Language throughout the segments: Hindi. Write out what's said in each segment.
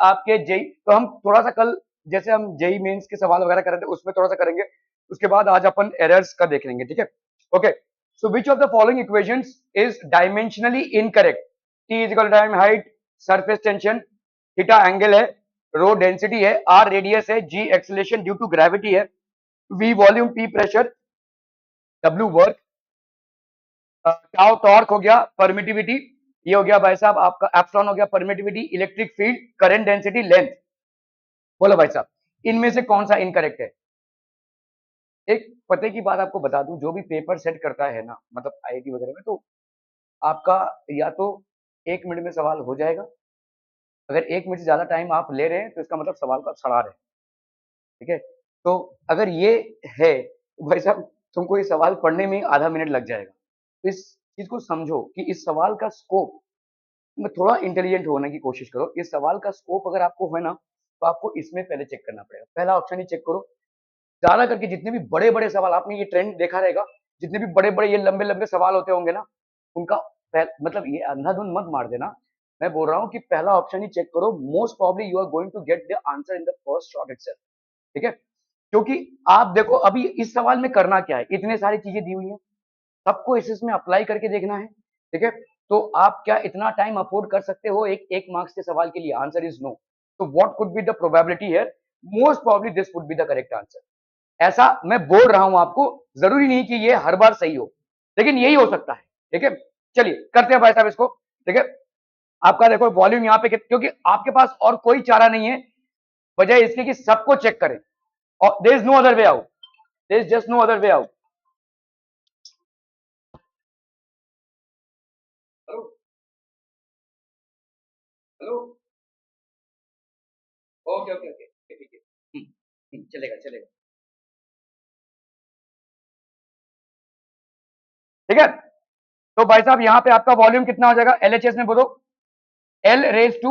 आपके जेई, तो हम थोड़ा सा कल जैसे हम जेई मेंस के सवाल वगैरह कर रहे थे उसमें थोड़ा सा करेंगे, उसके बाद आज अपन एरर्स का देख लेंगे, ठीक है। Okay, so which of the following equations is dimensionally incorrect? T is equal to time height, surface tension, theta angle है, रो डेंसिटी है, आर रेडियस है, G acceleration due to gravity है, V volume, P pressure, W work, tau torque हो गया, परमिटिविटी, ये हो गया भाई साहब आपका एप्सिलॉन हो गया permittivity, electric field, current density, length. बोलो भाई साहब इनमें से कौन सा इनकरेक्ट है? एक पते की बात आपको बता दूं, जो भी पेपर सेट करता है ना, मतलब आईआईटी वगैरह में, तो आपका या तो 1 मिनट में सवाल हो जाएगा, अगर 1 मिनट से ज्यादा टाइम आप ले रहे हैं तो इसका मतलब सवाल को आप सड़ा रहे हैं, ठीक है। तो अगर ये है तो भाई साहब तुमको ये सवाल पढ़ने में आधा मिनट लग जाएगा। तो इस चीज को समझो कि इस सवाल का स्कोप में थोड़ा इंटेलिजेंट होने की कोशिश करो। इस सवाल का स्कोप अगर आपको है ना, तो आपको इसमें पहले चेक करना पड़ेगा। पहला ऑप्शन ही चेक करो। ज्यादा करके जितने भी बड़े बड़े सवाल, आपने ये ट्रेंड देखा रहेगा, जितने भी बड़े बड़े ये लंबे लंबे सवाल होते होंगे ना, उनका मतलब ये अंधाधुंध मत मार देना। मैं बोल रहा हूँ कि पहला ऑप्शन ही चेक करो। Most probably you are going to get the answer in the first shot itself, ठीक है। क्योंकि आप देखो अभी इस सवाल में करना क्या है, इतने सारी चीजें दी हुई हैं, सबको इसमें अप्लाई करके देखना है, ठीक है। तो आप क्या इतना टाइम अफोर्ड कर सकते हो एक एक मार्क्स के सवाल के लिए? Answer is no. तो what could be the probability here? Most probably this would be the correct answer. ऐसा मैं बोल रहा हूं आपको, जरूरी नहीं कि ये हर बार सही हो, लेकिन यही हो सकता है, ठीक है। चलिए करते हैं भाई साहब इसको, ठीक है। आपका देखो वॉल्यूम यहाँ पे क्योंकि आपके पास और कोई चारा नहीं है बजाय इसके कि सबको चेक करें, और there is no other way out, there is just no other way out. Hello, hello, okay okay okay, ठीक है, चलेगा चलेगा, ठीक है। तो भाई साहब यहाँ पे आपका वॉल्यूम कितना हो जाएगा एलएचएस में बोलो? एल रेज टू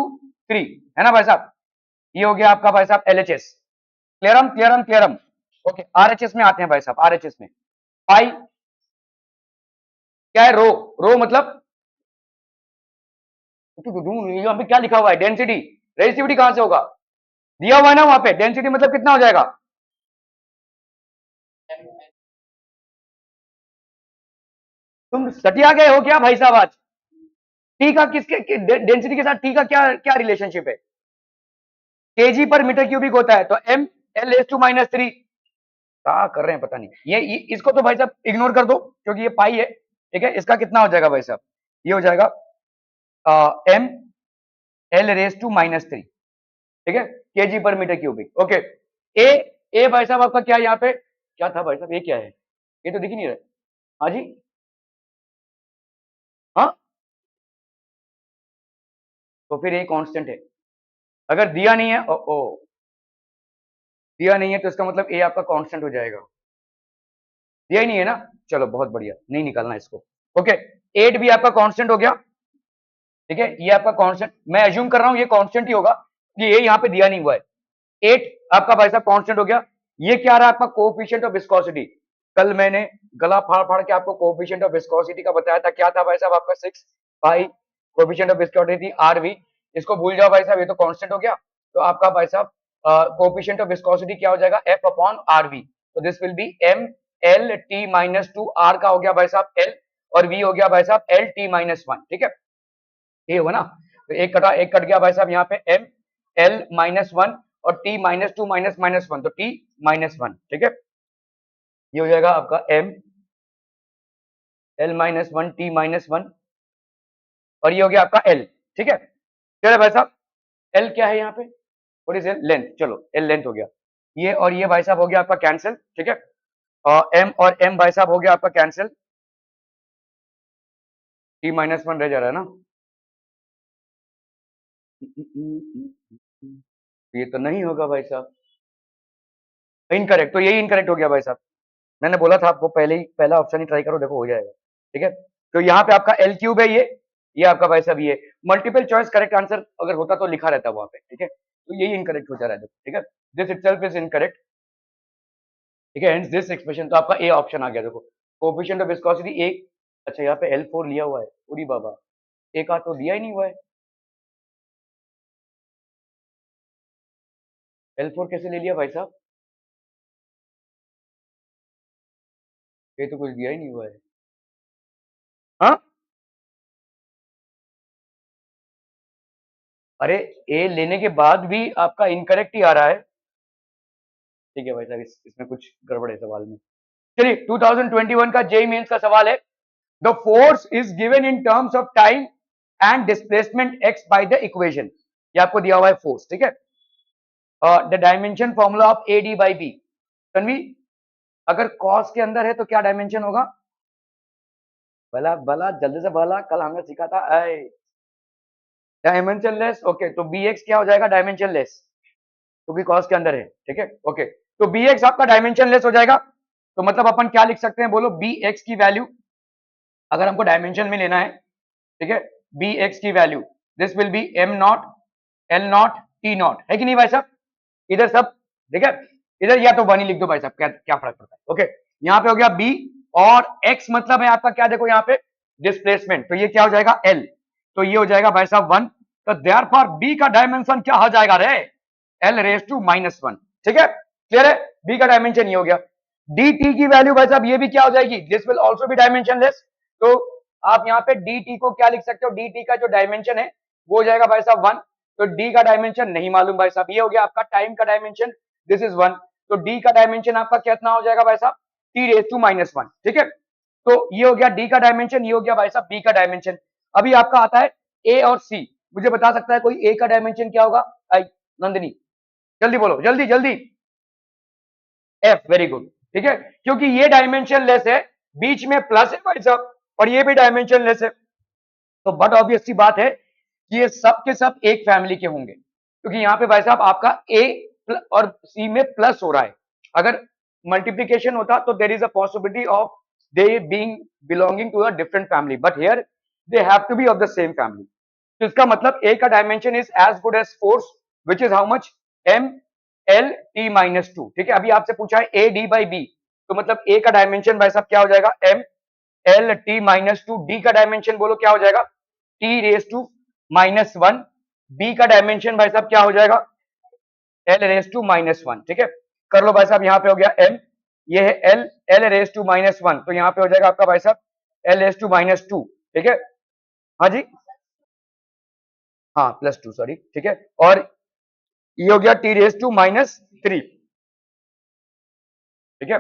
3, है ना भाई साहब? ये हो गया आपका भाई साहब एलएचएस। क्लियरम क्लियरम क्लियरम। ओके, आरएचएस में आते हैं भाई साहब। आरएचएस में पाई क्या है? रो। रो मतलब यहाँ पे क्या लिखा हुआ है? डेंसिटी। रेजिस्टिविटी कहां से होगा? दिया हुआ है ना वहां पे। डेंसिटी मतलब कितना हो जाएगा? तुम सटिया गए हो क्या भाई साहब आज? टी का किसके डेंसिटी के साथ टी का क्या क्या रिलेशनशिप है? केजी पर मीटर क्यूबिक होता है, तो M L S to minus three. क्या कर रहे हैं पता नहीं। ये इसको तो भाई साहब इग्नोर कर दो क्योंकि ये पाई है, ठीक है। इसका कितना हो जाएगा भाई साहब? ये हो जाएगा M L raise to minus three, ठीक है, केजी पर मीटर क्यूबिक। ओके। ए ए भाई साहब आपका क्या है यहाँ पे? क्या था भाई साहब? ये क्या है? ये तो दिख ही नहीं रहा। हाँ जी, हाँ, तो फिर ये कांस्टेंट है। अगर दिया नहीं है, दिया नहीं है तो इसका मतलब ए आपका कांस्टेंट हो जाएगा। दिया ही नहीं है ना, चलो बहुत बढ़िया, नहीं निकालना इसको। ओके, 8 भी आपका कांस्टेंट हो गया, ठीक है। ये आपका कांस्टेंट, मैं एज्यूम कर रहा हूं ये कांस्टेंट ही होगा, ये यहाँ पे दिया नहीं हुआ है। 8 आपका भाई साहब कांस्टेंट हो गया। ये क्या रहा आपका? Coefficient of viscosity. कल मैंने गला फाड़ फाड़ के आपको कोएफिशिएंट ऑफ विस्कोसिटी का बताया था। क्या था भाई साहब आपका? 6 by coefficient of viscosity RV. इसको भूल जाओ भाई साहब, ये तो कांस्टेंट हो गया। तो आपका भाई साहब कोएफिशिएंट ऑफ विस्कोसिटी क्या हो जाएगा? F upon RV. तो this will be M L T minus two. R का हो गया भाई साहब एल, और वी हो गया भाई साहब एल टी माइनस वन, ठीक है। ये होगा ना, तो एक कटा एक कट गया भाई साहब यहाँ पे एम एल माइनस वन, और T minus two minus minus one, तो टी माइनस वन, ठीक है। ये हो जाएगा आपका M L minus one T minus one, और ये हो गया आपका एल, ठीक है। चलो भाई साहब, एल क्या है यहाँ पे? What is L? लेंथ। चलो एल लेंथ हो गया। ये और ये भाई साहब हो गया आपका कैंसिल, ठीक है। और एम भाई साहब हो गया आपका कैंसिल, टी माइनस वन रह जा रहा है ना। ये तो नहीं होगा भाई साहब, इनकरेक्ट। तो यही इनकरेक्ट हो गया भाई साहब। मैंने बोला था आपको पहले ही, पहला ऑप्शन ही ट्राई करो, देखो हो जाएगा, ठीक है। तो यहाँ पे आपका एल क्यूब है, ये आपका भाई साहब ये मल्टीपल चॉइस करेक्ट आंसर अगर होता तो लिखा रहता वहां पे, ठीक है। तो यही इनकरेक्ट हो जा रहा है, ठीक है। दिस इटसेल्फ इज इनकरेक्ट, ठीक है। दिस एक्सप्रेशन, तो आपका ए ऑप्शन आ गया। देखो कोएफिशिएंट ऑफ विस्कोसिटी एक, अच्छा यहाँ पे L4 लिया हुआ है, पूरी बाबा एक आ तो दिया ही नहीं हुआ है। L4 कैसे ले लिया भाई साहब? ये तो कुछ दिया ही नहीं हुआ है। हाँ, अरे ए लेने के बाद भी आपका इनकरेक्ट ही आ रहा है। ठीक है भाई साहब, इसमें कुछ गड़बड़ है सवाल में। चलिए 2021 का जेई मेंस का सवाल है, the force is given in terms of time and displacement X by the equation. ये आपको दिया हुआ है फोर्स, ठीक है। The dimension formula of A D by B. Tanvi, अगर कॉस के अंदर है तो क्या डायमेंशन होगा? भला भला जल्दी से भला, कल हमने सीखा था डायमेंशन लेस। ओके, तो बी एक्स क्या हो जाएगा? डायमेंशन लेस, क्योंकि कॉस के अंदर है, ठीक है। ओके, तो बी एक्स आपका डायमेंशन लेस हो जाएगा। तो मतलब अपन क्या लिख सकते हैं, बोलो? बी एक्स की वैल्यू अगर हमको डायमेंशन में लेना है, ठीक है, बी एक्स की value this will be am naught L not T not, है कि नहीं भाई साहब? इधर सब ठीक है, इधर या तो वन ही लिख दो भाई साहब, क्या क्या फर्क पड़ता है। ओके, यहाँ पे हो गया बी, और एक्स मतलब है आपका क्या, देखो यहाँ पे डिस्प्लेसमेंट, तो ये क्या हो जाएगा? एल। तो ये हो जाएगा भाई साहब 1। तो देयरफॉर बी का डायमेंशन क्या हो जाएगा रे? एल रेज टू -1, ठीक है, क्लियर है? बी का डायमेंशन ये हो गया। डी टी की वैल्यू भाई साहब ये भी क्या हो जाएगी? This will also be dimensionless. तो आप यहाँ पे डी टी को क्या लिख सकते हो? डी टी का जो डायमेंशन है वो हो जाएगा भाई साहब 1। तो डी का डायमेंशन नहीं मालूम भाई साहब, ये हो गया आपका टाइम का डायमेंशन, दिस इज 1। तो डी का डायमेंशन आपका कितना हो जाएगा भाई साहब? टी रेज टू -1, ठीक है। तो ये हो गया डी का डायमेंशन, ये हो गया भाई साहब बी का डायमेंशन। अभी आपका आता है ए और सी। मुझे बता सकता है कोई ए का डायमेंशन क्या होगा? आई नंदिनी, जल्दी बोलो, जल्दी जल्दी। एफ, वेरी गुड, ठीक है, क्योंकि ये डायमेंशन लेस है, बीच में प्लस है भाई साहब, और ये भी डायमेंशन लेस है। तो बट ऑब्वियस सी बात है कि ये सब के सब एक फैमिली के होंगे, क्योंकि यहाँ पे भाई साहब आपका ए और सी में प्लस हो रहा है। अगर मल्टीप्लीकेशन होता तो there is a possibility of they being belonging to a different family, but here they have to be of the same family. तो इसका मतलब ए का dimension is as good as force, which is how much? M L T -2, ठीक है। अभी आपसे पूछा है ए डी बाई बी, तो मतलब ए का डायमेंशन भाई साहब क्या हो जाएगा? M L T -2। डी का डायमेंशन बोलो क्या हो जाएगा? T raise to -1। बी का डायमेंशन भाई साहब क्या हो जाएगा? एल रेस टू -1, ठीक है। कर लो भाई साहब, यहाँ पे हो गया एम, ये है एल, एल रेस टू -1, तो यहाँ पे हो जाएगा आपका भाई साहब एल रेस टू -2, ठीक है। हाँ जी, हाँ +2, सॉरी, ठीक है। और ये हो गया टी रेस टू -3, ठीक है।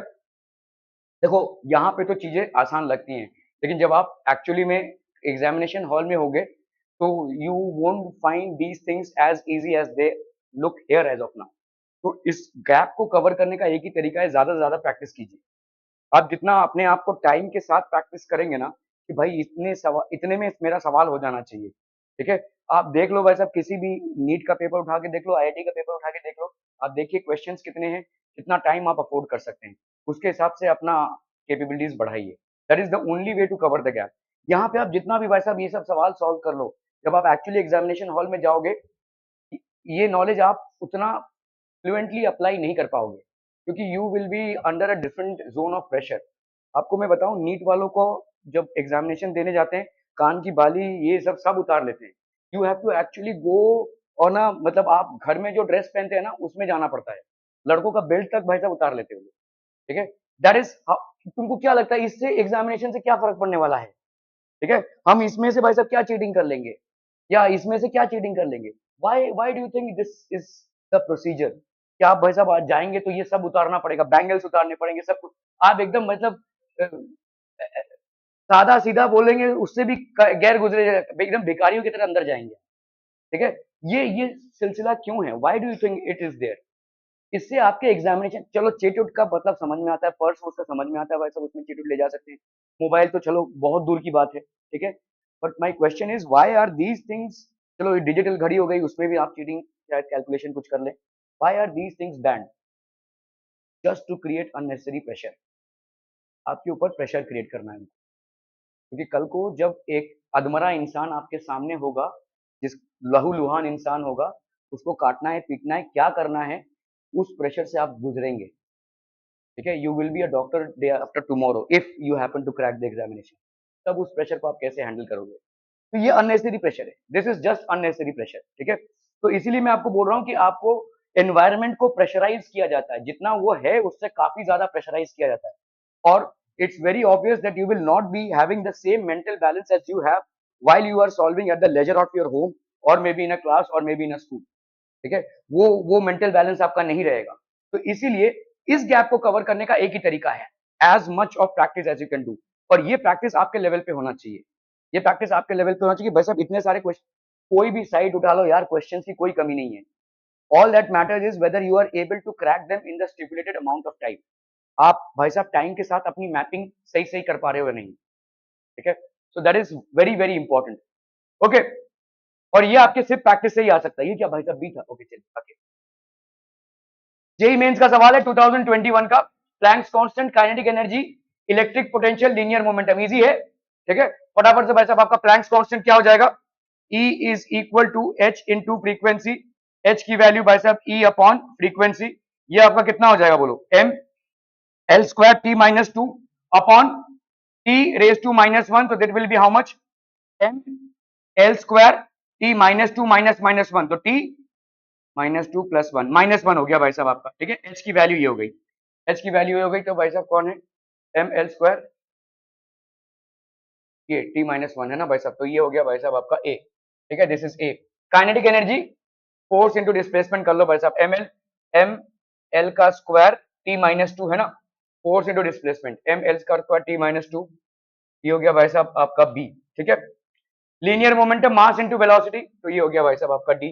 देखो यहाँ पे तो चीजें आसान लगती हैं, लेकिन जब आप एक्चुअली में एग्जामिनेशन हॉल में होगे तो you won't find these things as easy as they look here as of now. तो इस गैप को कवर करने का एक ही तरीका है, ज्यादा से ज्यादा प्रैक्टिस कीजिए। आप जितना अपने आप को टाइम के साथ प्रैक्टिस करेंगे ना, कि भाई इतने में मेरा सवाल हो जाना चाहिए, ठीक है। आप देख लो भाई साहब, किसी भी नीट का पेपर उठा के देख लो, आईआईटी का पेपर उठा के देख लो, आप देखिए क्वेश्चंस कितने हैं, कितना टाइम आप अफोर्ड कर सकते हैं, उसके हिसाब से अपना कैपेबिलिटीज बढ़ाइए। That is the only way to cover the gap. यहाँ पे आप जितना भी भाई साहब ये सब सवाल सॉल्व कर लो, जब आप एक्चुअली एग्जामिनेशन हॉल में जाओगे, ये नॉलेज आप उतना फ्लुएंटली अप्लाई नहीं कर पाओगे, क्योंकि you will be under a different zone of pressure. आपको मैं बताऊं, नीट वालों को जब एग्जामिनेशन देने जाते हैं, कान की बाली ये सब उतार लेते हैं। You have to actually go on a, मतलब आप घर में जो ड्रेस पहनते हैं ना उसमें जाना पड़ता है। लड़कों का बेल्ट तक भाई साहब उतार लेते हैं, ठीक है। दैट इज, तुमको क्या लगता है इससे एग्जामिनेशन से क्या फर्क पड़ने वाला है? ठीक है, हम इसमें से भाई साहब क्या चीटिंग कर लेंगे, या इसमें से क्या चीटिंग कर लेंगे? Why do you think this is the procedure? क्या आप भाई साहब आज जाएंगे तो ये सब उतारना पड़ेगा, बैंगल्स उतारने पड़ेंगे, सब कुछ। आप एकदम मतलब सादा सीधा बोलेंगे, उससे भी गैर गुजरे एकदम भिखारियों की तरह अंदर जाएंगे, ठीक है। ये सिलसिला क्यों है? Why do you think it is there? इससे आपके एग्जामिनेशन, चलो चेटुट का मतलब समझ में आता है, पर्स उसका समझ में आता है भाई साहब, उसमें चेटुट ले जा सकते हैं। मोबाइल तो चलो बहुत दूर की बात है, ठीक है। But my question is why are these things, चलो डिजिटल घड़ी हो गई, उसमें भी आप चीटिंग शायद कैलकुलेशन कुछ कर ले, why are these things banned? Just to create unnecessary pressure, आपके ऊपर प्रेशर क्रिएट करना है, क्योंकि कल को जब एक अधमरा इंसान आपके सामने होगा, जिस लहूलुहान इंसान होगा, उसको काटना है, पीटना है, क्या करना है, उस प्रेशर से आप गुजरेंगे, ठीक है। You will be a doctor day after tomorrow if you happen to crack the examination. तब उस प्रेशर को आप कैसे हैंडल करोगे? तो ये अननेसेसरी प्रेशर है, this is just unnecessary pressure, ठीक है। तो इसीलिए मैं आपको बोल रहा हूँ कि आपको एनवायरनमेंट को प्रेशराइज किया जाता है, जितना वो है उससे काफी ज्यादा प्रेशराइज किया जाता है। और it's very obvious that you will not be having the same mental balance as you have while you are solving at the leisure of your home or maybe in a class or maybe in a school, ठीक है। वो मेंटल बैलेंस आपका नहीं रहेगा। तो इसीलिए इस गैप को कवर करने का एक ही तरीका है, as much of practice as you can do. और ये प्रैक्टिस आपके लेवल पे होना चाहिए, ये प्रैक्टिस आपके लेवल पे होना चाहिए। भाई साहब इतने सारे क्वेश्चन, कोई भी साइड उठा लो यार, क्वेश्चन की कोई कमी नहीं है। All that matters is whether you are able to crack them in the stipulated amount of time. आप भाई साहब टाइम के साथ अपनी मैपिंग सही सही कर पा रहे हो या नहीं, ठीक है। So that is very very important. Okay, और ये आपके सिर्फ प्रैक्टिस से ही आ सकता है। ये क्या भाई साहब बी था? ओके चलिए ओके। जेई मेंस का सवाल है 2021 का, Planck's constant, kinetic energy, electric potential, linear momentum. Easy है, ठीक है। फटाफट से भाई साहब आपका प्लैंक्स कांस्टेंट क्या हो जाएगा? E is equal to H into frequency. H की वैल्यू भाई साहब E अपॉन फ्रीक्वेंसी। ये आपका कितना हो जाएगा बोलो? M L square T minus two upon T raise to minus one. तो that will be how much? M L square T minus two minus minus one, तो T minus two plus one, minus one हो गया भाई साहब आपका, ठीक है। एच की वैल्यू ये हो गई, एच की वैल्यू ये हो गई। तो भाई साहब कौन है? एम एल स्क्वायर, ये टी माइनस वन है ना भाई साहब, तो ये हो गया भाई साहब आपका ए, ठीक है। This is A. Kinetic energy force into displacement कर लो भाई साहब, एम एल का स्क्वायर टी माइनस टू है ना, force into displacement, M L का स्क्वायर टी माइनस टू, ये हो गया भाई साहब आपका बी, ठीक है। Linear momentum mass into velocity, तो ये हो गया भाई साहब आपका डी।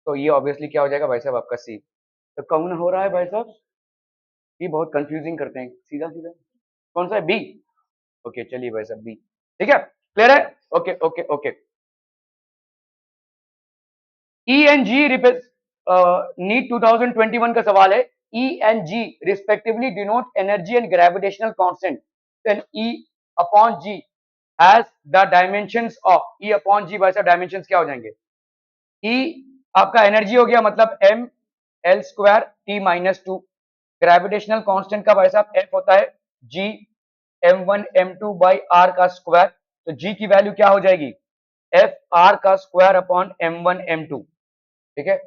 तो ये ऑब्वियसली क्या हो जाएगा भाई साहब आपका सी। तो कौन हो रहा है भाई साहब? ये बहुत कंफ्यूजिंग करते हैं, सीधा सीधा कौन सा है? बी। ओके चलिए भाई साहब बी, ठीक है। क्लियर है? Okay okay okay. E and G NEET 2021 का सवाल है। E and G respectively denote energy and gravitational constant, then E upon G has the dimensions of, E upon G भाई साहब डायमेंशंस क्या हो जाएंगे? ई आपका एनर्जी हो गया मतलब M L square T minus two, gravitational constant का भाई साहब एफ होता है G M one M two by R का स्क्वायर। तो जी की वैल्यू क्या हो जाएगी? एफ आर का square upon M one M two, ठीक है।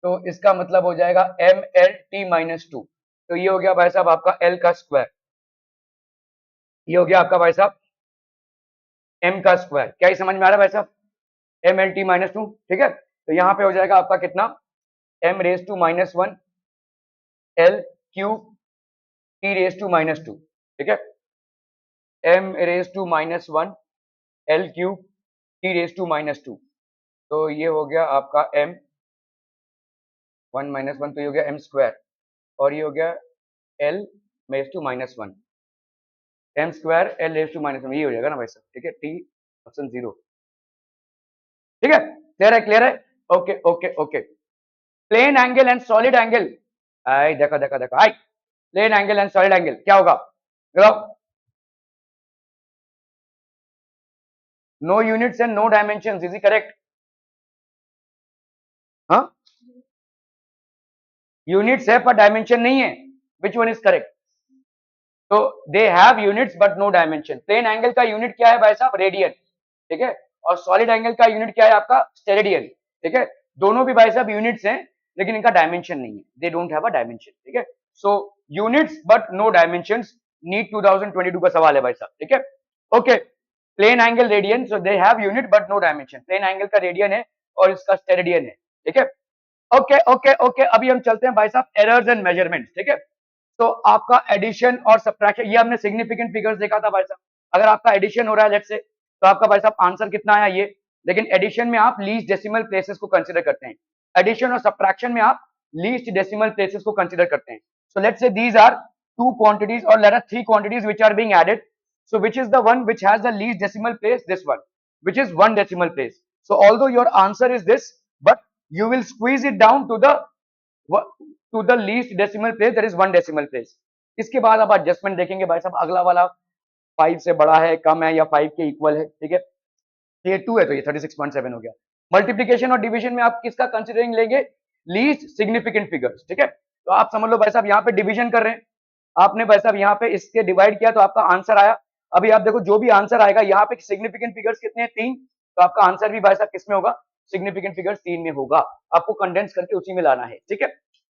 तो इसका मतलब हो जाएगा M L T minus two. तो ये हो गया भाई साहब आपका एल का स्क्वायर, ये हो गया आपका भाई साहब एम का स्क्वायर। क्या ये समझ में आ रहा है भाई साहब? M L T minus two, ठीक है। तो यहां पे हो जाएगा आपका कितना? M raise to minus one L cube T raise to minus two, ठीक है। M raise to minus one L cube T raise to minus two. तो ये हो गया आपका एम वन माइनस वन, तो ये हो गया एम स्क्वायर, और ये हो गया L raise to minus one, M square L raise to minus one, ये हो जाएगा ना भाई साहब, ठीक है। टी ऑप्शन जीरो, ठीक है। क्लियर है? क्लियर है? Okay okay okay. Plane angle and solid angle, आई देखा देखा देखा, आई plane angle and solid angle क्या होगा? No units and no dimension, is correct? हाँ, यूनिट्स है पर डायमेंशन नहीं है, विच वन इज करेक्ट? तो they have units but no dimension. Plane angle का यूनिट क्या है भाई साहब? रेडियन, ठीक है। और सॉलिड एंगल का यूनिट क्या है आपका? स्टेरेडियन, ठीक है। दोनों भी भाई साहब यूनिट्स हैं लेकिन इनका डायमेंशन नहीं है, they don't have a dimension, ठीक है। So units but no dimensions, NEET 2022 का सवाल है भाई साहब, ठीक है। Okay, plane angle radian, so they have unit but no dimension. Plane angle का रेडियन है और इसका स्टेरेडियन है, ठीक है। ओके ओके ओके, अभी हम चलते हैं भाई साहब एरर्स एंड मेजरमेंट्स, ठीक है। तो आपका एडिशन और सब्ट्रैक्शन, ये हमने सिग्निफिकेंट फिगर्स देखा था भाई साहब। अगर आपका एडिशन हो रहा है लेट्स से, तो आपका भाई साहब आंसर कितना आया ये, लेकिन एडिशन में आप लीस्ट डेसिमल प्लेसेस को कंसीडर करते हैं, एडिशन और सब्ट्रैक्शन में आप लीस्ट डेसिमल प्लेसेस को कंसीडर करते हैं। So let's say these are two quantities और let us three quantities which are being added. So which is the one which has the least decimal place? This one, which is one decimal place. So although your answer is this, but you will squeeze it down to the least decimal place, that is one decimal place. इसके बाद आप एडजस्टमेंट देखेंगे भाई साहब, अगला वाला 5 से बड़ा है, कम है या 5 के इक्वल है, ठीक है। ये 2 है तो ये 36.7 हो गया। मल्टीप्लीकेशन और डिवीजन में आप किसका कंसिडरिंग लेंगे? लीस्ट सिग्निफिकेंट फिगर्स, ठीक है। तो आप समझ लो भाई साहब यहाँ पे डिवीजन कर रहे हैं, आपने भाई साहब यहाँ पे इसके डिवाइड किया तो आपका आंसर आया। अभी आप देखो जो भी आंसर आएगा यहाँ पे सिग्निफिकेंट फिगर्स कितने हैं? 3, तो आपका आंसर भी भाई साहब किसमें होगा? सिग्निफिकेंट फिगर्स 3 में होगा, आपको कंडेंस करके उसी में लाना है, ठीक है।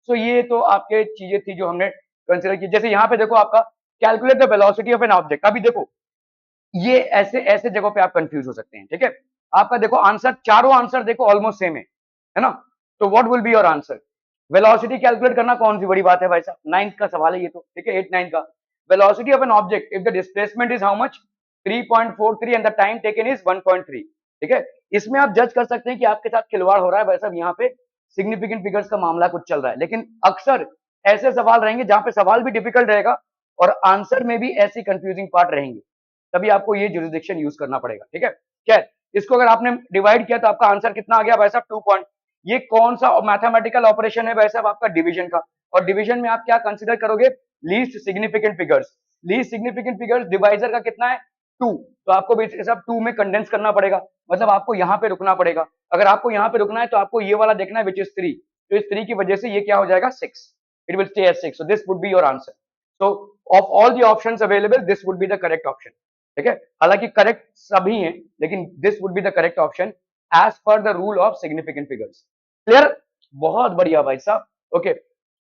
सो ये तो आपके चीजें थी जो हमने कंसिडर की। जैसे यहाँ पे देखो आपका calculate the velocity of an object, अभी देखो ये ऐसे ऐसे जगहों पे आप कंफ्यूज हो सकते हैं, ठीक है। आपका देखो आंसर, चारों आंसर देखो ऑलमोस्ट सेम है ना। तो what will be your answer? Velocity calculate करना कौन सी बड़ी बात है भाई साहब, 9th का सवाल है ये तो, ठीक है, 8 9 का। Velocity of an object if the displacement is how much, 3.43 and the time taken is 1.3, ठीक है। इसमें आप जज कर सकते हैं कि आपके साथ खिलवाड़ हो रहा है भाई साहब, यहाँ पे सिग्निफिकेंट फिगर्स का मामला कुछ चल रहा है। लेकिन अक्सर ऐसे सवाल रहेंगे जहां पे सवाल भी डिफिकल्ट रहेगा और आंसर में भी ऐसी कंफ्यूजिंग पार्ट रहेंगे, तभी आपको ये जुरिसडिक्शन यूज करना पड़ेगा, ठीक है। क्या इसको अगर आपने डिवाइड किया तो आपका आंसर कितना आ गया भाई साहब, 2 पॉइंट। ये कौन सा मैथमेटिकल ऑपरेशन है भाई साहब, आपका डिवीजन का। और डिवीजन में आप क्या कंसीडर करोगे, least significant figures. Least significant figures divisor का कितना है, 2। तो आपको बेसिकली सब 2 में कंडेंस करना पड़ेगा, मतलब आपको यहाँ पे रुकना पड़ेगा। अगर आपको यहाँ पे रुकना है तो आपको ये वाला देखना है विच इज 3, तो इस 3 की वजह से ये क्या हो जाएगा, 6, it will stay as 6। So this would be your answer. So of all the options available this would be the correct option, ठीक है। हालांकि करेक्ट सभी हैं, लेकिन this would be the correct option as per the rule of significant figures. Clear, बहुत बढ़िया भाई साहब। Okay,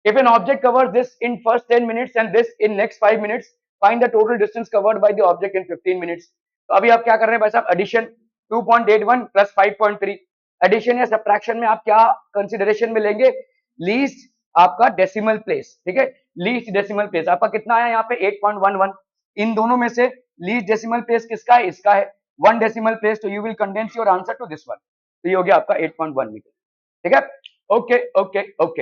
if an object covers this in first 10 minutes and this in next 5 minutes, find the total distance covered by the object in 15 minutes. तो अभी आप क्या कर रहे हैं भाई साहब, एडिशन 2.81 प्लस 5.3। एडिशन या सब्ट्रैक्शन में आप क्या कंसिडरेशन में लेंगे, लीस्ट आपका डेसिमल प्लेस, ठीक है। लीस्ट डेसिमल प्लेस आपका कितना आया यहाँ पे, 8.11। इन दोनों में से लीस्ट डेसिमल प्लेस किसका है, इसका है, 1 डेसिमल प्लेस। तो you will condense your answer to this one. तो ये हो गया आपका 8.1 मीटर, ठीक है। Okay okay okay.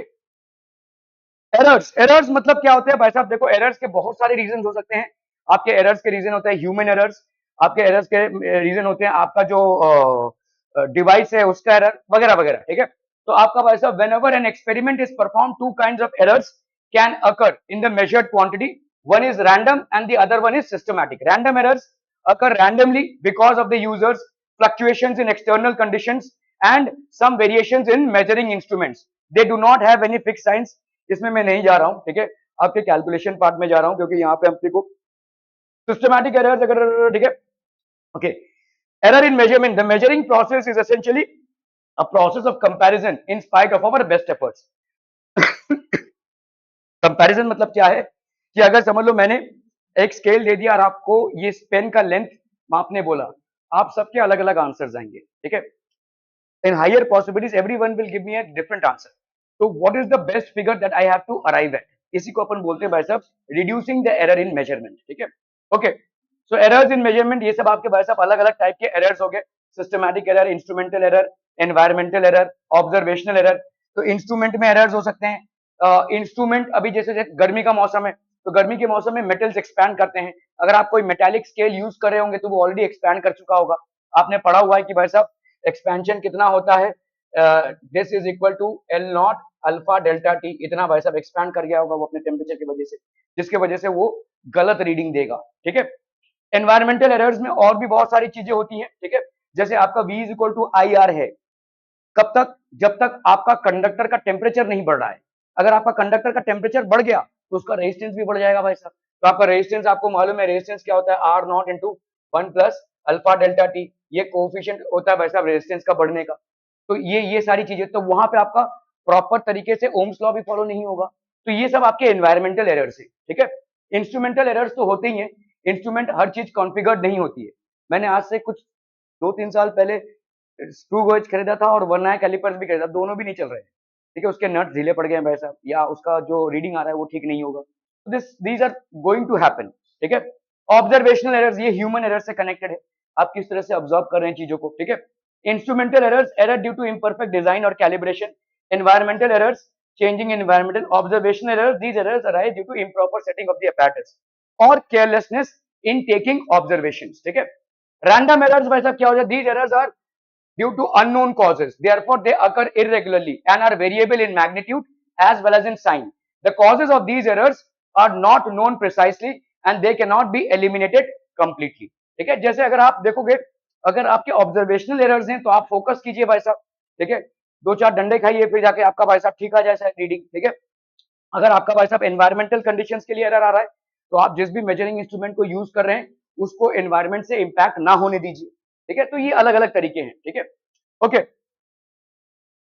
Errors, errors मतलब क्या होते हैं भाई साहब, देखो एरर्स के बहुत सारे रीजन हो सकते हैं। आपके एरर्स के रीजन होते हैं ह्यूमन एरर्स, आपके एरर्स के रीजन होते हैं आपका जो डिवाइस है उसका एरर वगैरह वगैरह, ठीक है। तो आपका भाई साहब whenever an experiment is perform, two kinds of errors can occur in the measured quantity, one is random and the other one is systematic. Random errors occur randomly because of the user's fluctuations in external conditions and some variations in measuring instruments. They do not have any fixed signs. इसमें मैं नहीं जा रहा हूं, ठीक है, आपके कैलकुलेशन पार्ट में जा रहा हूं, क्योंकि यहाँ पे हम को सिस्टमैटिक एरर्स अगर, ठीक है। Okay, error in measurement, the measuring process is essentially a process of comparison in spite of our best efforts. Comparison मतलब क्या है कि अगर समझ लो मैंने एक स्केल दे दिया और आपको ये पेन का लेंथ मापने बोला, आप सबके अलग अलग आंसर्स आएंगे, ठीक है। In higher possibilities everyone will give me a different answer. तो what is the best figure that I have to arrive at, इसी को अपन बोलते हैं भाई साहब reducing the error in measurement, ठीक है। Okay, so errors in measurement, ये सब आपके भाई साहब अलग अलग टाइप के एरर्स हो गए, systematic error, instrumental error, environmental error, observational error. तो इंस्ट्रूमेंट में एरर्स हो सकते हैं, इंस्ट्रूमेंट अभी जैसे गर्मी का मौसम है, तो गर्मी के मौसम में मेटल्स एक्सपैंड करते हैं। अगर आप कोई मेटालिक स्केल यूज कर रहे होंगे तो वो ऑलरेडी एक्सपैंड कर चुका होगा, आपने पढ़ा हुआ है कि भाई साहब एक्सपेंशन कितना होता है, this is equal to L naught alpha delta T, इतना भाई साहब एक्सपैंड कर गया होगा वो अपने टेम्परेचर की वजह से, जिसकी वजह से वो गलत रीडिंग देगा, ठीक है। एनवायरमेंटल एरर्स में और भी बहुत सारी चीजें होती हैं, ठीक है, जैसे आपका V is equal to I R है, कब तक, जब तक आपका कंडक्टर का टेम्परेचर नहीं बढ़ रहा है। अगर आपका कंडक्टर का टेम्परेचर बढ़ गया तो उसका रेजिस्टेंस भी बढ़ जाएगा भाई साहब। तो आपका रेजिस्टेंस आपको मालूम है, रेजिस्टेंस क्या होता है, R naught into 1 plus alpha delta T, ये कोएफिशिएंट होता है भाई साहब रेजिस्टेंस का बढ़ने का। तो ये सारी चीजें, तो वहां पे आपका प्रॉपर तरीके से ओम्स लॉ भी फॉलो नहीं होगा। तो ये सब आपके एनवायरमेंटल एरर्स है, ठीक है। इंस्ट्रूमेंटल एरर्स तो होते ही है, इंस्ट्रूमेंट हर चीज कॉन्फ़िगर्ड नहीं होती है। मैंने आज से कुछ 2-3 साल पहले स्क्रू गेज खरीदा था और वर्नाया कैलिपर्स भी खरीदा, दोनों भी नहीं चल रहे हैं, ठीक है। उसके नट ढीले पड़ गए हैं भाई साहब, या उसका जो रीडिंग आ रहा है वो ठीक नहीं होगा। तो these are going to happen, ठीक है। ऑब्जर्वेशनल एरर्स, ये ह्यूमन एरर से कनेक्टेड है, आप किस तरह से ऑब्जर्व कर रहे हैं चीजों को, ठीक है। Instrumental errors, error due to imperfect design और calibration. Environmental errors, changing environmental. Observational errors, these errors arise due to improper setting of the apparatus और केयरलेसनेस इन टेकिंग ऑब्जर्वेशंस, ठीक है। रैंडम एरर्स भाई साहब क्या हो जाए, these errors are due to unknown causes, therefore they occur irregularly and are variable in magnitude as well as in sign. The causes of these errors are not known precisely and they cannot be eliminated completely, ठीक है। जैसे अगर आप देखोगे, अगर आपके ऑब्जर्वेशनल एरर्स हैं तो आप फोकस कीजिए भाई साहब, ठीक है, 2-4 डंडे खाइए फिर जाके आपका भाई साहब ठीक आ जाए रीडिंग, ठीक है। अगर आपका भाई साहब एनवायरमेंटल कंडीशंस के लिए एरर आ रहा है तो आप जिस भी मेजरिंग इंस्ट्रूमेंट को यूज कर रहे हैं उसको एनवायरमेंट से इंपैक्ट ना होने दीजिए, ठीक है। तो ये अलग अलग तरीके हैं, ठीक है। Okay,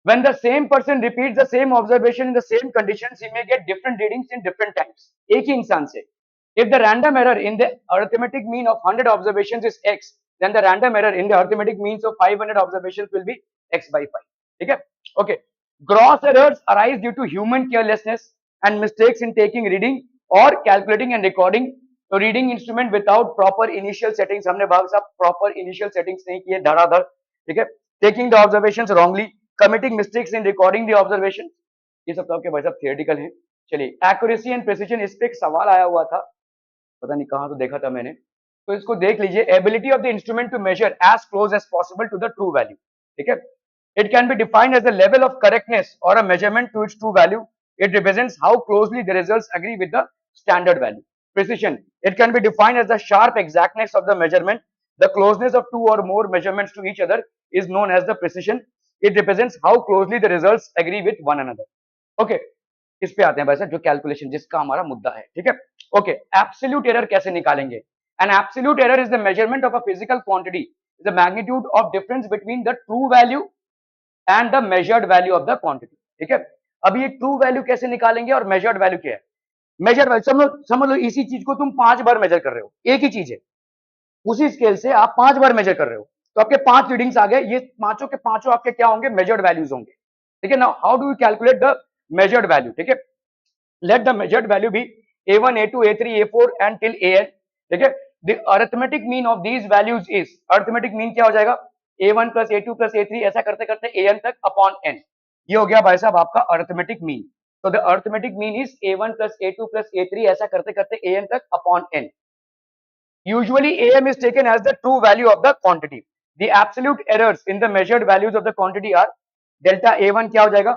When the same person repeats the same observation in the same conditions, he may get different readings in different times. एक ही इंसान से. If the random error in the arithmetic mean of 100 observations is x, then the random error in the arithmetic means of 500 observations will be x by 5. ठीक है? Okay. Gross errors arise due to human carelessness and mistakes in taking reading or calculating and recording. तो reading instrument without proper initial settings, हमने भाग साहब प्रॉपर इनिशियल सेटिंग्स नहीं किए, धड़ाधड़. ठीक है? Taking the observations wrongly, committing mistakes in recording the observation. ये सब तो आपके भाई साहब थियोरेटिकल हैं. चलिए, एक्यूरेसी एंड प्रिसिजन, इस पे एक सवाल आया हुआ था, पता नहीं कहां तो देखा था मैंने, तो इसको देख लीजिए. Ability of the instrument to measure as close as possible to the true value. ठीक है? It can be defined as the level of correctness और a measurement to its true value. It represents how closely the results agree with the standard value. Precision, it can be defined as the sharp exactness of the measurement. The closeness of two or more measurements to each other is known as the precision. It represents how closely the results agree with one another. Okay, इस पे आते हैं भाई साहब, जो कैलकुलेशन जिसका हमारा मुद्दा है. ठीक है? ओके, एब्सोल्यूट एरर कैसे निकालेंगे? An absolute error is the measurement of a physical quantity, the magnitude of difference between the true value and the measured value of the quantity. ठीक है? अभी ये ट्रू वैल्यू कैसे निकालेंगे और मेजर्ड वैल्यू क्या है? मेजर वैल्यू समझ लो, इसी चीज को तुम 5 बार मेजर कर रहे हो, एक ही चीज है, उसी स्केल से आप 5 बार मेजर कर रहे हो, तो आपके 5 रीडिंग्स आ गए. ये पांचों के पांचों आपके क्या होंगे? मेजर्ड वैल्यूज होंगे. ठीक है? Now how do you calculate the measured value? ठीक है? Let the measured value be a1 a2 a3 a4 and till an. ठीक है? The arithmetic mean of these values is, arithmetic mean क्या हो जाएगा? a1 plus a2 plus a3 ऐसा करते करते an तक अपॉन n. ये हो गया भाई साहब आपका arithmetic mean. So the arithmetic mean is a1 plus a2 plus a3 ऐसा करते करते an तक upon n. Usually am is taken as the true value of the quantity. The absolute errors in the measured values of the quantity are delta a1 क्या हो जाएगा?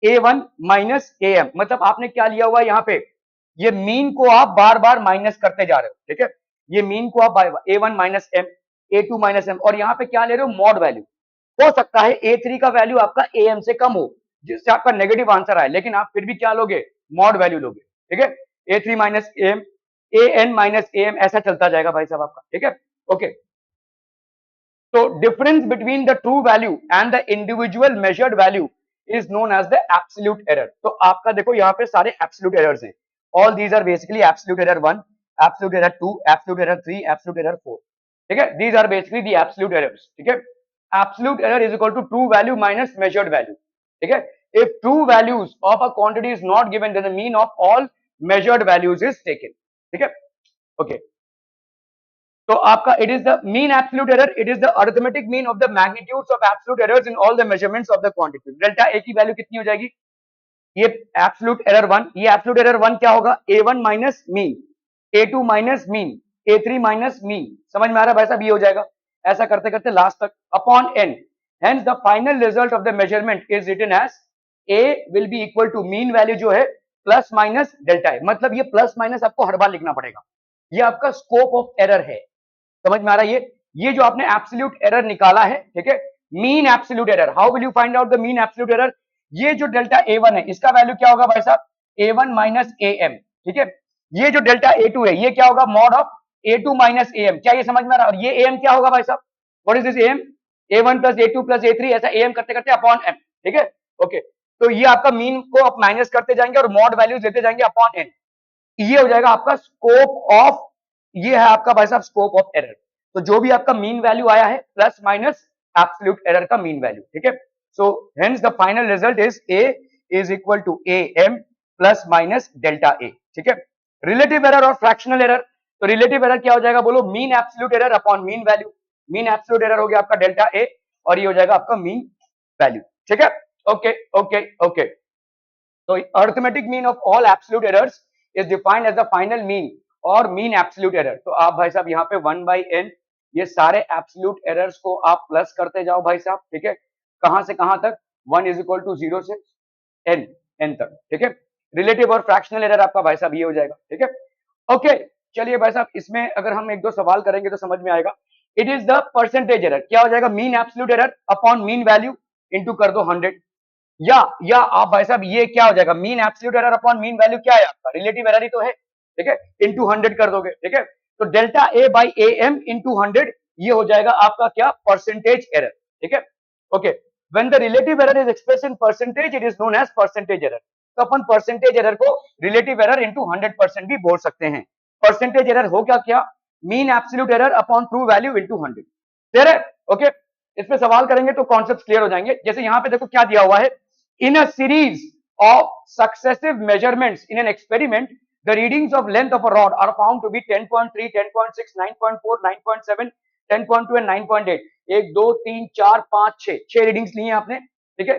a1 minus am. मतलब आपने क्या लिया हुआ है यहाँ पे? ये मीन को आप बार बार माइनस करते जा रहे हो. ठीक है? ये मीन को आप a1 minus m, a2 minus m, और यहाँ पे क्या ले रहे हो? Mod value. हो सकता है a3 का वैल्यू आपका am से कम हो, जिससे आपका नेगेटिव आंसर आए, लेकिन आप फिर भी क्या लोगे? मॉड वैल्यू लोगे. ठीक है? a3 minus am, an minus am, ऐसा चलता जाएगा भाई साहब आपका. ठीक है? ओके, तो difference between the true value and the individual measured value is known as the absolute error. तो आपका देखो यहाँ पे सारे एब्सोल्यूट एरर्स हैं. All these are basically absolute error 1, absolute error 2, absolute error 3, absolute error 4. ठीक है? These are basically the absolute errors. ठीक है? Absolute error is equal to true value minus measured value. ठीक है? If true values of a quantity is not given, then the mean of all measured values is taken. ठीक है? Okay. तो आपका it is the mean absolute error. It is the arithmetic mean of the magnitudes of absolute errors in all the measurements of the quantity. Delta A की वैल्यू कितनी हो जाएगी? ये absolute error 1, ये absolute error 1 क्या होगा? A1 minus mean, A2 minus mean, A3 minus mean. समझ में आ रहा है भाई साहब? ये हो जाएगा ऐसा करते करते लास्ट तक upon n. Hence the final result of the measurement is written as A will be equal to mean value जो है प्लस माइनस डेल्टा है. मतलब ये प्लस माइनस आपको हर बार लिखना पड़ेगा. ये आपका स्कोप ऑफ एरर है. समझ में आ रहा है? ये जो आपने एब्सोल्यूट एरर निकाला है, ठीक है, mean absolute error. How will you find out the mean absolute error? ये जो डेल्टा A1 है, इसका वैल्यू क्या होगा भाई साहब? A1 minus AM. ठीक है? ये जो डेल्टा A2 है, ये क्या होगा? Mod of A2 minus AM. क्या ये समझ में आ रहा है? और ये AM क्या होगा भाई साहब? What is this AM? A1 plus A2 plus A3 ऐसा AM करते करते अपॉन M. ठीक है? ओके, तो ये आपका मीन को आप माइनस करते जाएंगे और मॉड वैल्यूज लेते जाएंगे अपॉन n. ये हो जाएगा आपका स्कोप ऑफ, ये है आपका भाई साहब स्कोप ऑफ एरर. तो जो भी आपका मीन वैल्यू आया है प्लस माइनस एब्सोल्यूट एरर का मीन वैल्यू. ठीक है? So hence the final result is A is equal to AM plus minus delta A. ठीक है? रिलेटिव एरर और फ्रैक्शनल एरर. तो रिलेटिव एरर क्या हो जाएगा? बोलो, mean absolute error upon mean value. Mean absolute error हो गया आपका डेल्टा A और ये हो जाएगा आपका मीन वैल्यू. ठीक है? Okay okay okay. तो arithmetic mean of all absolute errors is defined as the final mean और मीन एब्सोल्यूट एरर. तो आप भाई साहब यहाँ पे 1/n ये सारे एब्सोल्यूट एरर्स को आप प्लस करते जाओ भाई साहब. ठीक है? कहां से कहां तक? 1 इज इक्वल टू 0 से n तक. ठीक है? रिलेटिव और फ्रैक्शनल एरर आपका भाई साहब ये हो जाएगा. ठीक है? ओके, चलिए भाई साहब, इसमें अगर हम एक दो सवाल करेंगे तो समझ में आएगा. It is the percentage error. क्या हो जाएगा? Mean absolute error upon mean value into कर दो 100. या आप भाई साहब ये क्या हो जाएगा? Mean absolute error upon mean value क्या है आपका? रिलेटिव एरर ही तो है. ठीक है? इंटू 100 कर दोगे. ठीक है? तो delta A by AM into 100 ये हो जाएगा आपका क्या? Percentage error. ठीक है? Okay, When the relative error is expressed in percentage, it is known as percentage error. तो अपन percentage error को relative error into 100% भी बोल सकते हैं. Percentage error हो क्या mean absolute error upon true value into 100. Clear है? ओके, इस पे सवाल करेंगे तो कॉन्सेप्ट क्लियर हो जाएंगे. जैसे यहाँ पे देखो क्या दिया हुआ है, in a series of successive measurements in an experiment the readings of length of a rod are found to be 10.3, 10.6, 9.4, 9.7, 10.2 and 9.8. 1 2 3 4 5 6 readings ली हैं आपने. ठीक है,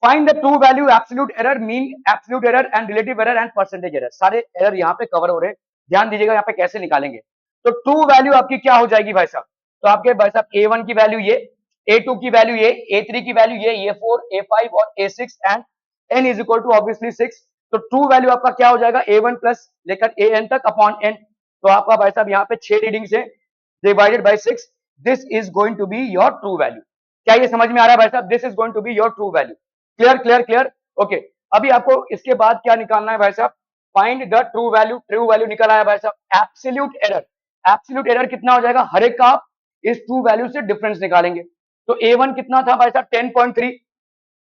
find the true value, absolute error, mean absolute error and relative error and percentage error. सारे एरर यहाँ पे कवर हो रहे हैं. ध्यान दीजिएगा यहाँ पे कैसे निकालेंगे. तो ट्रू वैल्यू आपकी क्या हो जाएगी भाई साहब? तो आपके भाई साहब A1 की वैल्यू ये, A2 की वैल्यू ये, A3 की वैल्यू ये, A4, A5 और A6 and n is equal to obviously 6. तो ट्रू वैल्यू आपका क्या हो जाएगा? A1 प्लस लेकर AN तक अपॉन n. तो आपका भाई साहब यहाँ पे 6 रीडिंग्स है divided by 6. This is going to be your true value. क्या ये समझ में आ रहा है भाई साहब? This is going to be your true value. Clear clear clear. Okay, अभी आपको इसके बाद क्या निकालना है भाई साहब? Find the true value. True value निकल आया भाई साहब. एब्सोल्यूट एरर, एब्सोल्यूट एरर कितना हो जाएगा? हर एक का आप इस ट्रू वैल्यू से डिफरेंस निकालेंगे. तो A1 कितना था भाई साहब? 10.3.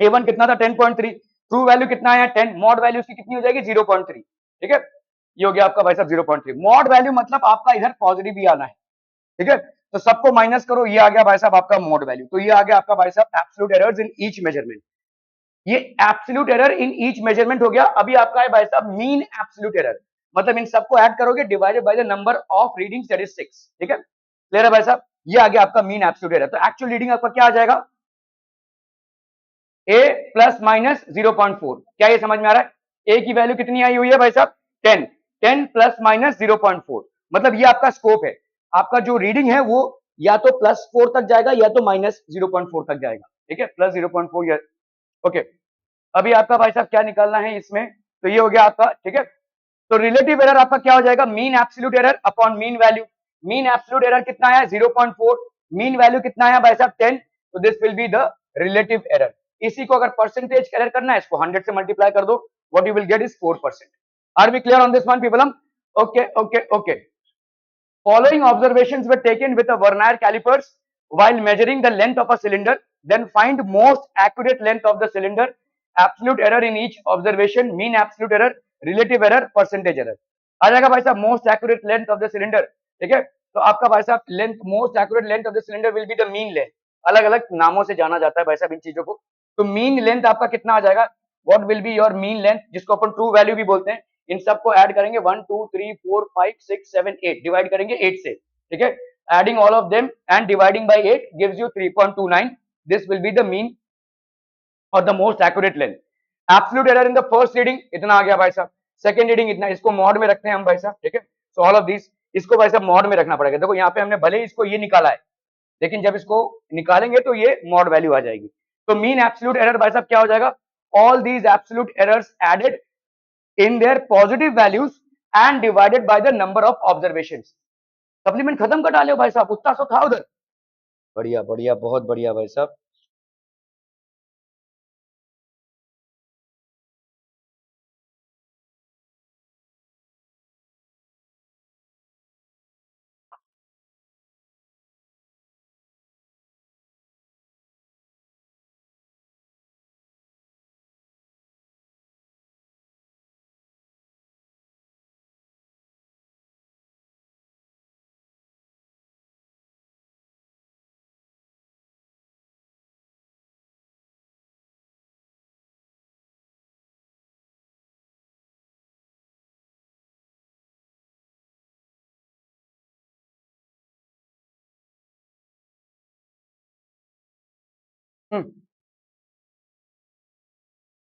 A1 कितना था? 10.3. ट्रू वैल्यू कितना है? 10. मॉड वैल्यू उसकी कितनी हो जाएगी? 0.3. ठीक है, ये हो गया आपका भाई साहब 0.3. मॉड वैल्यू मतलब आपका इधर पॉजिटिव भी आना है. ठीक है, तो सबको माइनस करो, ये आ गया भाई साहब आपका मॉड वैल्यू. तो ये आ गया आपका भाई साहब absolute errors in each measurement. ये absolute error in each measurement हो गया. अभी आपका है भाई साहब मीन एब्सोल्यूट एरर. मतलब इन सबको ऐड करोगे divided by the number of readings, that is 6. ठीक है, क्लियर है भाई साहब? ये आ गया आपका मीन एब्सोल्यूट एरर. तो एक्चुअल रीडिंग आपका क्या आ जाएगा? A plus minus 0.4. क्या ये समझ में आ रहा है? A की वैल्यू कितनी आई हुई है भाई साहब? 10. 10 प्लस माइनस 0.4. मतलब ये आपका स्कोप है. आपका जो रीडिंग है वो या तो +4 तक जाएगा या तो -0.4 तक जाएगा. ठीक है, +0.4 या ओके. अभी आपका भाई साहब क्या निकालना है इसमें? तो ये हो गया आपका. ठीक है, तो रिलेटिव एरर आपका क्या हो जाएगा? Mean absolute error upon mean value. Mean absolute error कितना है? 0.4. मीन वैल्यू कितना है भाई साहब? 10. तो this will be the relative error. इसी को अगर परसेंटेज एरर करना है, इसको 100 से मल्टीप्लाई कर दो. What you will get is 4%. Are we clear on this one people? Okay okay okay. Following observations were taken with a vernier calipers while measuring the length of a cylinder. Then find most accurate length of the cylinder. Absolute error in each observation, mean absolute error, relative error, percentage error. आ जाएगा भाई साहब most accurate length of the cylinder. ठीक है, तो आपका भाई साहब length, most accurate length of the cylinder will be the mean length. अलग अलग नामों से जाना जाता है भाई साहब इन चीजों को. तो मीन लेंथ आपका कितना आ जाएगा? What will be your mean length, जिसको अपन ट्रू वैल्यू भी बोलते हैं. इन सबको ऐड करेंगे 1 2 3 4 5 6 7 8, डिवाइड करेंगे 8 से. ठीक है, adding all of them and dividing by 8 gives you 3.29. This will be the mean और the most accurate length. Absolute error in the first reading इतना आ गया भाई साहब. सेकंड रीडिंग इतना. इसको मॉड में रखते हैं हम भाई साहब. ठीक है, सो ऑल ऑफ दिस इसको भाई साहब मॉड में रखना पड़ेगा. देखो यहाँ पे हमने भले ही इसको ये निकाला है, लेकिन जब इसको निकालेंगे तो ये मॉड वैल्यू आ जाएगी. तो मीन एब्सोल्यूट एरर भाई साहब क्या हो जाएगा? All these absolute errors added in their positive values and divided by the number of observations. Supplement खत्म कर डाले हो भाई साहब, उतना सो था उधर. बढ़िया बढ़िया, बहुत बढ़िया भाई साहब.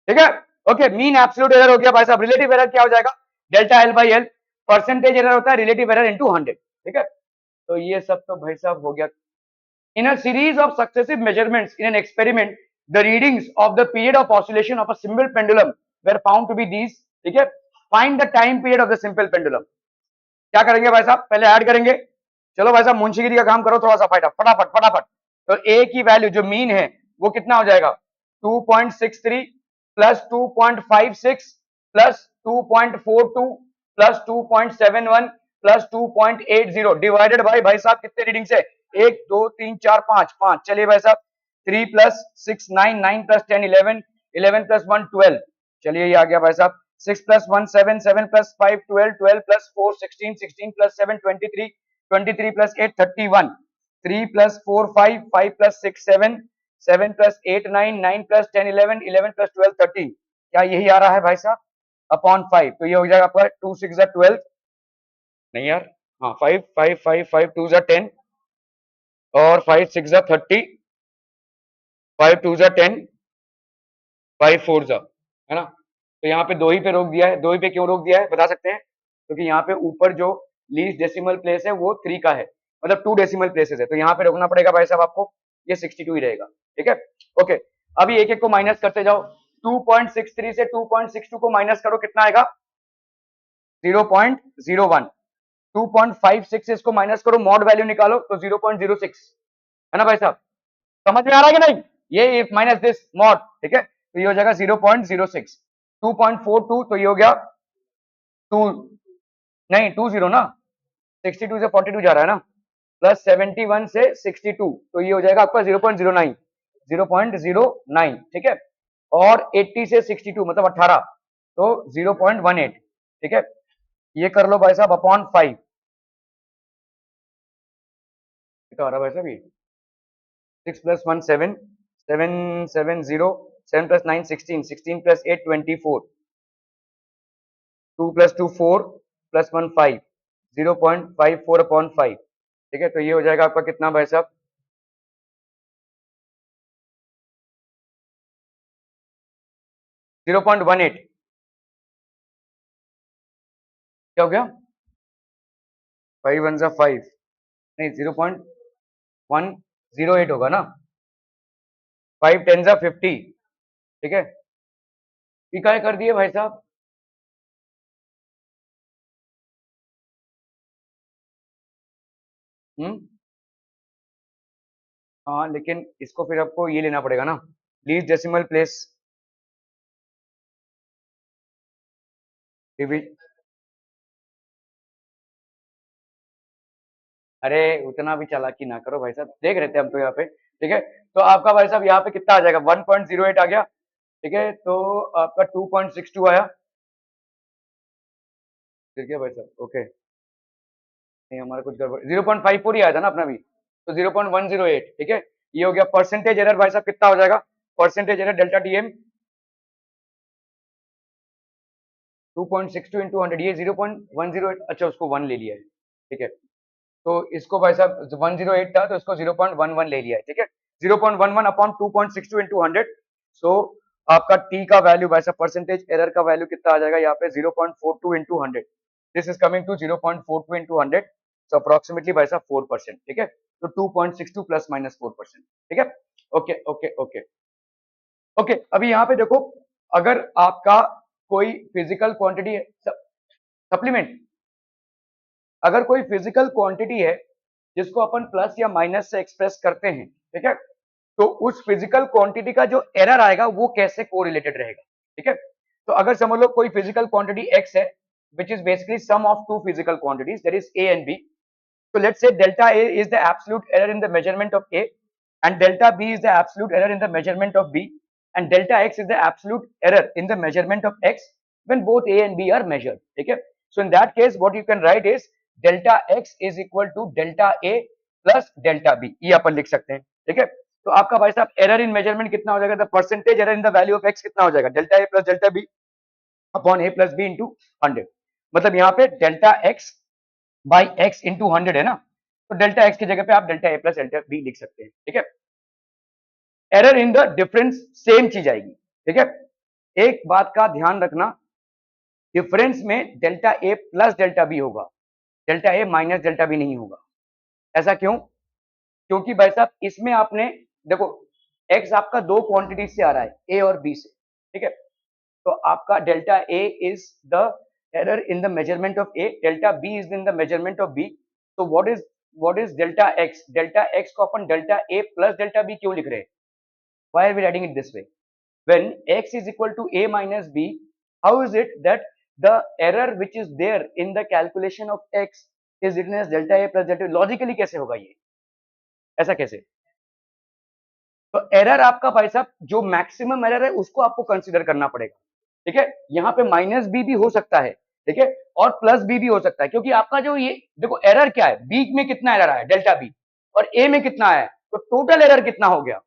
ठीक है, ओके. मीन एब्सोल्यूट एरर हो गया भाई साहब. रिलेटिव एरर क्या हो जाएगा? Delta L by L. Percentage error होता है रिलेटिव एरर इनटू 100. ठीक है, तो ये सब तो भाई साहब हो गया. In a series of successive measurements in an experiment, the readings of the period of oscillation of a simple pendulum were found to be these. ठीक है, find the time period of the simple pendulum. क्या करेंगे भाई साहब? पहले ऐड करेंगे. चलो भाई साहब मुंशीगिरी का काम करो थोड़ा सा, फटाफट फटाफट. तो ए की वैल्यू जो मीन है वो कितना हो जाएगा? 2.63 plus 2.56 plus 2.42 plus 2.71 plus 2.80 divided by भाई साहब कितने रीडिंग से? 1 2 3 4 5 5. चलिए भाई साहब 3 प्लस 6 9, 9 प्लस 10 11, 11 प्लस 1 12। चलिए ये आ गया भाई साहब। 6 plus 1 7, 7 plus 5 12, 12 plus 4 16, 16 plus 7 23, 23 plus 8 31, 3 plus 4 5, 5 plus 6 7, 7 plus 8 9, 9 plus 10 11, 11 plus 12 13। क्या यही आ रहा है भाई साहब? अपॉन 5। तो ये हो जाएगा आपका 2 6 12, नहीं यार, हाँ 5 5 5 5 2 10 और 5 6 30, 5 2 10, 5 4 है ना। तो यहाँ पे दो ही पे रोक दिया है। दो ही पे क्यों रोक दिया है बता सकते हैं? क्योंकि यहाँ पे ऊपर जो लीस्ट डेसिमल प्लेस है वो 3 का है, मतलब 2 डेसिमल प्लेसेस है, तो यहाँ पे रोकना पड़ेगा भाई साहब आपको। ये 62 ही रहेगा, ठीक है। ओके, अभी एक एक को माइनस करते जाओ। 2.63 से 2.62 को माइनस करो, कितना आएगा? 0.01। 2.56 इसको माइनस करो, मॉड वैल्यू निकालो तो 0.06, है ना भाई साहब? समझ में आ रहा है कि नहीं? ये माइनस दिस मॉड, ठीक है, तो ये हो जाएगा 0.06। 2.42 तो ये हो गया 2, नहीं 20 ना, 62 से 42 जा रहा है ना, प्लस 71 से 62 तो ये हो जाएगा आपका 0.09, 0.09, ठीक है। और 80 से 62 मतलब 18 तो 0.18, ठीक है। ये कर लो भाई साहब अपॉन 5, कितना आ रहा है भाई साहब? ये 6 plus 1 7, 7 7 0, 7 plus 9 16, 16 plus 8 24, 2 plus 2 4 plus 1 5, 0.54 upon 5, ठीक है। तो ये हो जाएगा आपका कितना भाई साहब? 0.18। क्या हो गया? 5 1 जा 5, नहीं 0.108 होगा ना, 5 10 जा 50, ठीक है। इकाई कर दिए भाई साहब। हाँ लेकिन इसको फिर आपको ये लेना पड़ेगा ना, लीस्ट डेसिमल प्लेस डिविजन। अरे उतना भी चालाकी ना करो भाई साहब, देख रहे थे हम तो यहाँ पे, ठीक है। तो आपका भाई साहब यहाँ पे कितना आ जाएगा? 1.08 आ गया, ठीक है। तो आपका 2.62 आया, ठीक है भाई साहब। ओके, नहीं हमारा कुछ गड़बड़, 0.54 ही आया था ना अपना भी, तो 0.108, ठीक है। ये हो गया परसेंटेज एरर भाई साहब, कितना हो जाएगा percentage error delta TM? 2.62 into 100, ये 0.108, अच्छा उसको 1 ले लिया है, ठीक है। तो इसको भाई साहब 108 था तो इसको 0.11 ले लिया है, ठीक है। 0.11 अपॉन 2.62 इंटू 100। सो आपका टी का वैल्यू भाई साहब, परसेंटेज एरर का वैल्यू कितना आ जाएगा यहाँ पे? 0.42 into 100। This is coming to 0.42 into 100, so approximately भाई साहब 4%, ठीक है। तो 2.62 प्लस माइनस 4%, ठीक है। ओके ओके ओके ओके, अभी यहाँ पे देखो, अगर आपका कोई फिजिकल क्वांटिटी सप्लीमेंट, अगर कोई फिजिकल क्वांटिटी है जिसको अपन प्लस या माइनस से एक्सप्रेस करते हैं, ठीक है, तो उस फिजिकल क्वांटिटी का जो एरर आएगा वो कैसे कोरिलेटेड रहेगा, ठीक है। तो अगर समझ लो कोई फिजिकल क्वांटिटी x है, which is basically sum of two physical quantities, that is a and b. So let's say delta a is the absolute error in the measurement of a, and delta b is the absolute error in the measurement of b, and delta x is the absolute error in the measurement of x when both a and b are measured, ठीक है। So in that case what you can write is delta x is equal to delta a plus delta b, ये अपन लिख सकते हैं, ठीक है। तो आपका भाई साहब एरर इन मेजरमेंट कितना हो जाएगा? The percentage error in the value of x कितना हो जाएगा? Delta A plus delta B upon A plus B into 100। मतलब यहाँ पे delta x by x into 100 है ना, तो डेल्टा एक्स की जगह पे आप delta A plus delta B लिख सकते हैं, ठीक है। Error in the difference same चीज आएगी, ठीक है। एक बात का ध्यान रखना, डिफरेंस में delta A plus delta B होगा, delta A minus delta B नहीं होगा। ऐसा क्यों? क्योंकि भाई साहब इसमें आपने देखो, एक्स आपका दो क्वांटिटी से आ रहा है, ए और बी से, ठीक है। तो आपका delta A is the error in the measurement of A, delta B is in the measurement of B. तो what is delta X? Delta X को अपन delta A plus delta B क्यों लिख रहे हैं? Why are we writing it this way? when x is equal to a minus b, how is it that the error which is there in the calculation of x is written as delta a plus delta b? logically कैसे होगा ये? ऐसा कैसे? तो एरर आपका भाई साहब जो मैक्सिमम एरर है उसको आपको कंसीडर करना पड़ेगा, ठीक है। यहाँ पे माइनस बी भी हो सकता है, ठीक है, और प्लस बी भी हो सकता है, क्योंकि आपका जो ये देखो एरर क्या है, बी में कितना एरर आया डेल्टा बी, और ए में कितना आया, तो टोटल एरर कितना हो गया।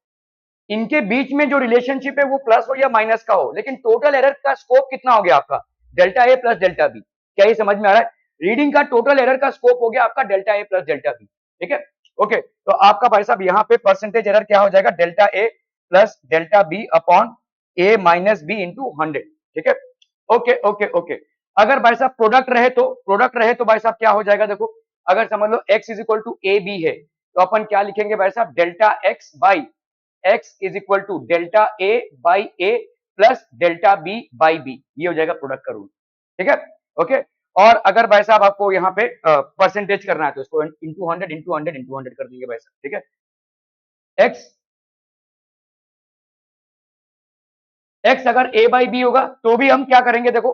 इनके बीच में जो रिलेशनशिप है वो प्लस हो या माइनस का हो, लेकिन टोटल एरर का स्कोप कितना हो गया आपका, delta A plus delta B. क्या ये समझ में आ रहा है, रीडिंग का टोटल एरर का स्कोप हो गया आपका delta A plus delta B, ठीक है। ओके, तो आपका भाई साहब यहाँ पे परसेंटेज एरर क्या हो जाएगा, delta A plus delta B upon A minus B into 100, ठीक है। ओके ओके ओके, अगर भाई साहब प्रोडक्ट रहे तो भाई साहब क्या हो जाएगा, देखो अगर समझ लो x is equal to A B है, तो अपन क्या लिखेंगे भाई साहब, delta x by x is equal to delta A by A plus delta B by B, ये हो जाएगा प्रोडक्ट का रूल, ठीक है। ओके, और अगर भाई साहब आपको यहाँ पे परसेंटेज करना है तो इसको इंटू 100 इंटू 100 इंटू 100 कर देंगे भाई साहब, ठीक है। x अगर a बाई बी होगा तो भी हम क्या करेंगे, देखो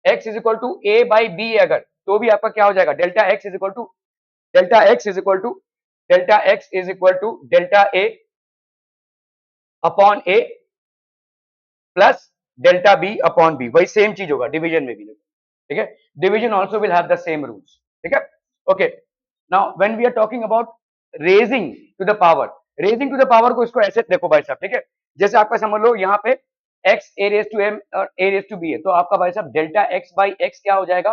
x is equal to A by B अगर, तो भी आपका क्या हो जाएगा, delta x is equal to delta x is equal to delta x is equal to delta a upon a plus delta B upon B, वही सेम चीज होगा डिवीजन में भी, ठीक है। Division also will have the same rules, ठीक है। Okay, now when we are talking about raising to the power, raising to the power को इसको ऐसे देखो भाई साहब, ठीक है। जैसे आपका समझ लो यहाँ पे x a raise to m और a रेज टू b है, तो आपका भाई साहब डेल्टा x बाई x क्या हो जाएगा,